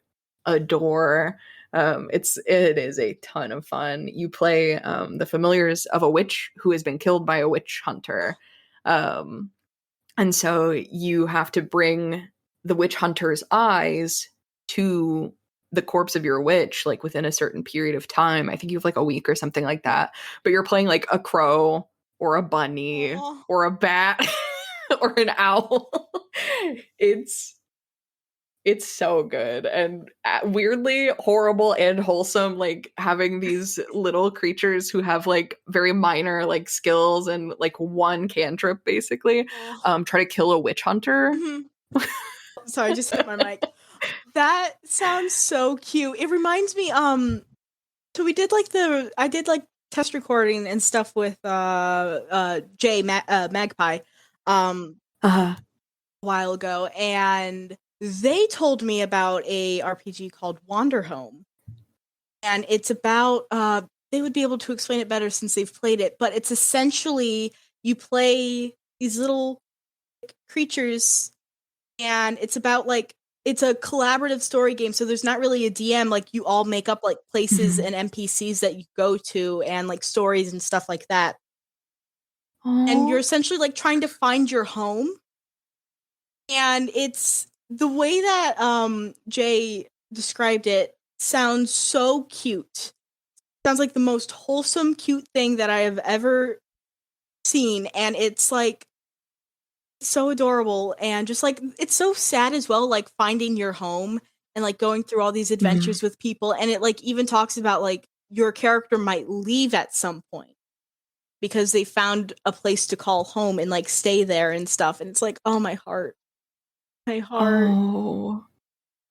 adore. It is a ton of fun. You play the familiars of a witch who has been killed by a witch hunter. And so you have to bring the witch hunter's eyes to the corpse of your witch like within a certain period of time. I think you have like a week or something like that. But you're playing like a crow or a bunny Aw. or a bat or an owl. it's it's so good and weirdly horrible and wholesome, like having these little creatures who have like very minor like skills and like one cantrip basically Oh. try to kill a witch hunter. Mhm. Sorry, I just hit my mic. That sounds so cute. It reminds me, so we did like I did like test recording and stuff with Magpie Uh, a while ago, and they told me about a RPG called Wanderhome. And it's about they would be able to explain it better since they've played it, but it's essentially you play these little creatures, and it's about like it's a collaborative story game, so there's not really a DM. Like you all make up like places mhm. and NPCs that you go to and like stories and stuff like that. And you're Aw. essentially like trying to find your home. And it's the way that Jay described it sounds so cute. Sounds like the most wholesome, cute thing that I have ever seen, and it's like so adorable and just like it's so sad as well, like finding your home and like going through all these Mhm. adventures with people, and it like even talks about like your character might leave at some point because they found a place to call home and like stay there and stuff, and it's like, oh, my heart. My heart. Oh,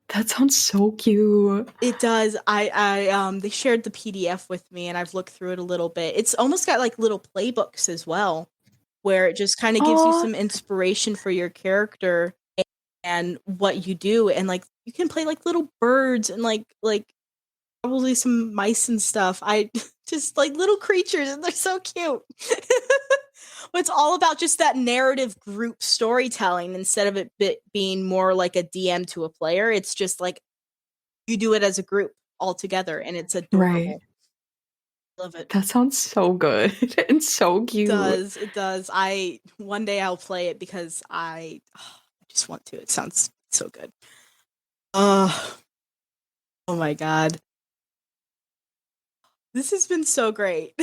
that sounds so cute. It does. They shared the PDF with me and I've looked through it a little bit. It's almost got like little playbooks as well, where it just kind of gives you Oh, some inspiration for your character and what you do, and like you can play like little birds and like probably some mice and stuff. I just like little creatures and they're so cute. But it's all about just that narrative group storytelling instead of it being more like a DM to a player. It's just like you do it as a group all together and it's right. adorable. Love it. That sounds so good and so cute. It does. I one day I'll play it because just want to. It sounds so good. Oh my god. This has been so great.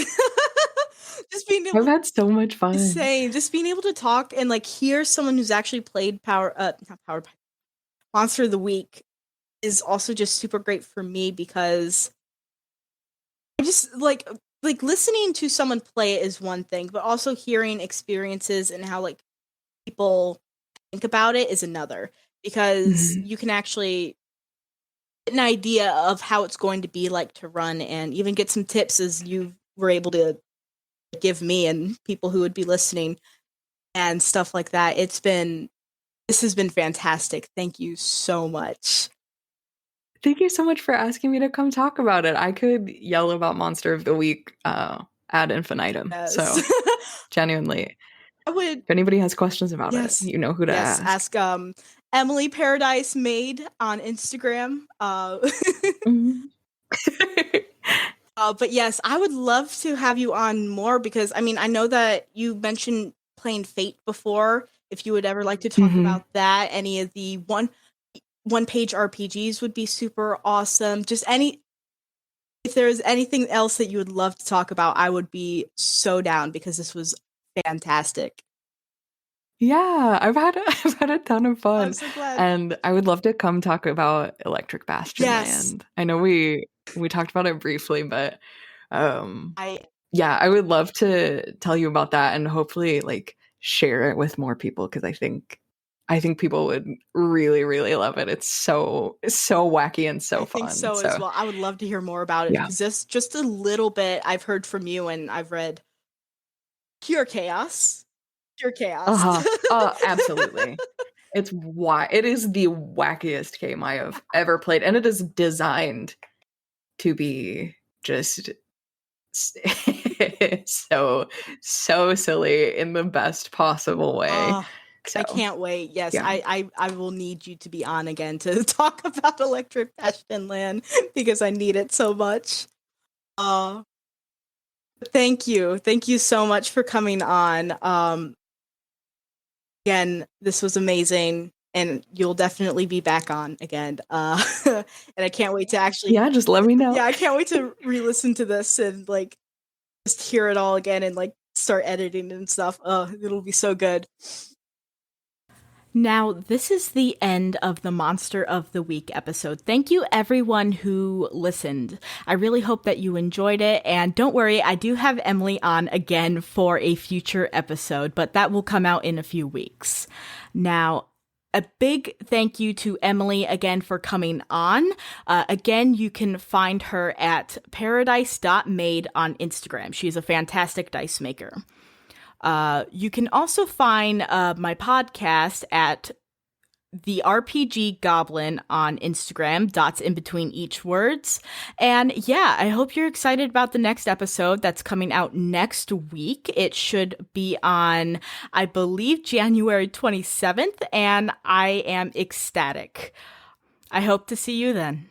Just being able I've had so much fun. Same. Just being able to talk and like hear someone who's actually played Monster of the Week is also just super great for me because I just like listening to someone play it is one thing, but also hearing experiences and how like people think about it is another, because you can actually get an idea of how it's going to be like to run and even get some tips as you were able to give me and people who would be listening and stuff like that. This has been fantastic. Thank you so much. Thank you so much for asking me to come talk about it. I could yell about Monster of the Week ad infinitum. Yes. So genuinely, if anybody has questions about it, you know who to ask. Ask Emily Paradice.made on Instagram. But yes, I would love to have you on more because I mean I know that you mentioned playing Fate before. If you would ever like to talk about that, any of the one-page RPGs would be super awesome. Just if there's anything else that you would love to talk about, I would be so down because this was fantastic. Yeah, I've had a ton of fun. I'm so glad. And I would love to come talk about Electric Bastion Land. I know we talked about it briefly, but I would love to tell you about that and hopefully like share it with more people because I think people would really, really love it. It's so wacky and so fun. I think so as well. I would love to hear more about it because this just a little bit I've heard from you and I've read Pure Chaos. Absolutely. It is the wackiest game I have ever played, and it is designed to be just so silly in the best possible way. I can't wait. Yes, I will need you to be on again to talk about Electric Bastion Land because I need it so much. Thank you so much for coming on. Again, this was amazing, and you'll definitely be back on again. And I can't wait to actually just let me know. I can't wait to re-listen to this and like just hear it all again and like start editing and stuff. It'll be so good. Now, this is the end of the Monster of the Week episode. Thank you, everyone who listened. I really hope that you enjoyed it. And don't worry, I do have Emily on again for a future episode, but that will come out in a few weeks. Now, a big thank you to Emily again for coming on. Again, you can find her at Paradice.made on Instagram. She's a fantastic dice maker. You can also find my podcast at the RPG Goblin on Instagram, dots in between each words. And yeah, I hope you're excited about the next episode that's coming out next week. It should be on, I believe, January 27th, and I am ecstatic. I hope to see you then.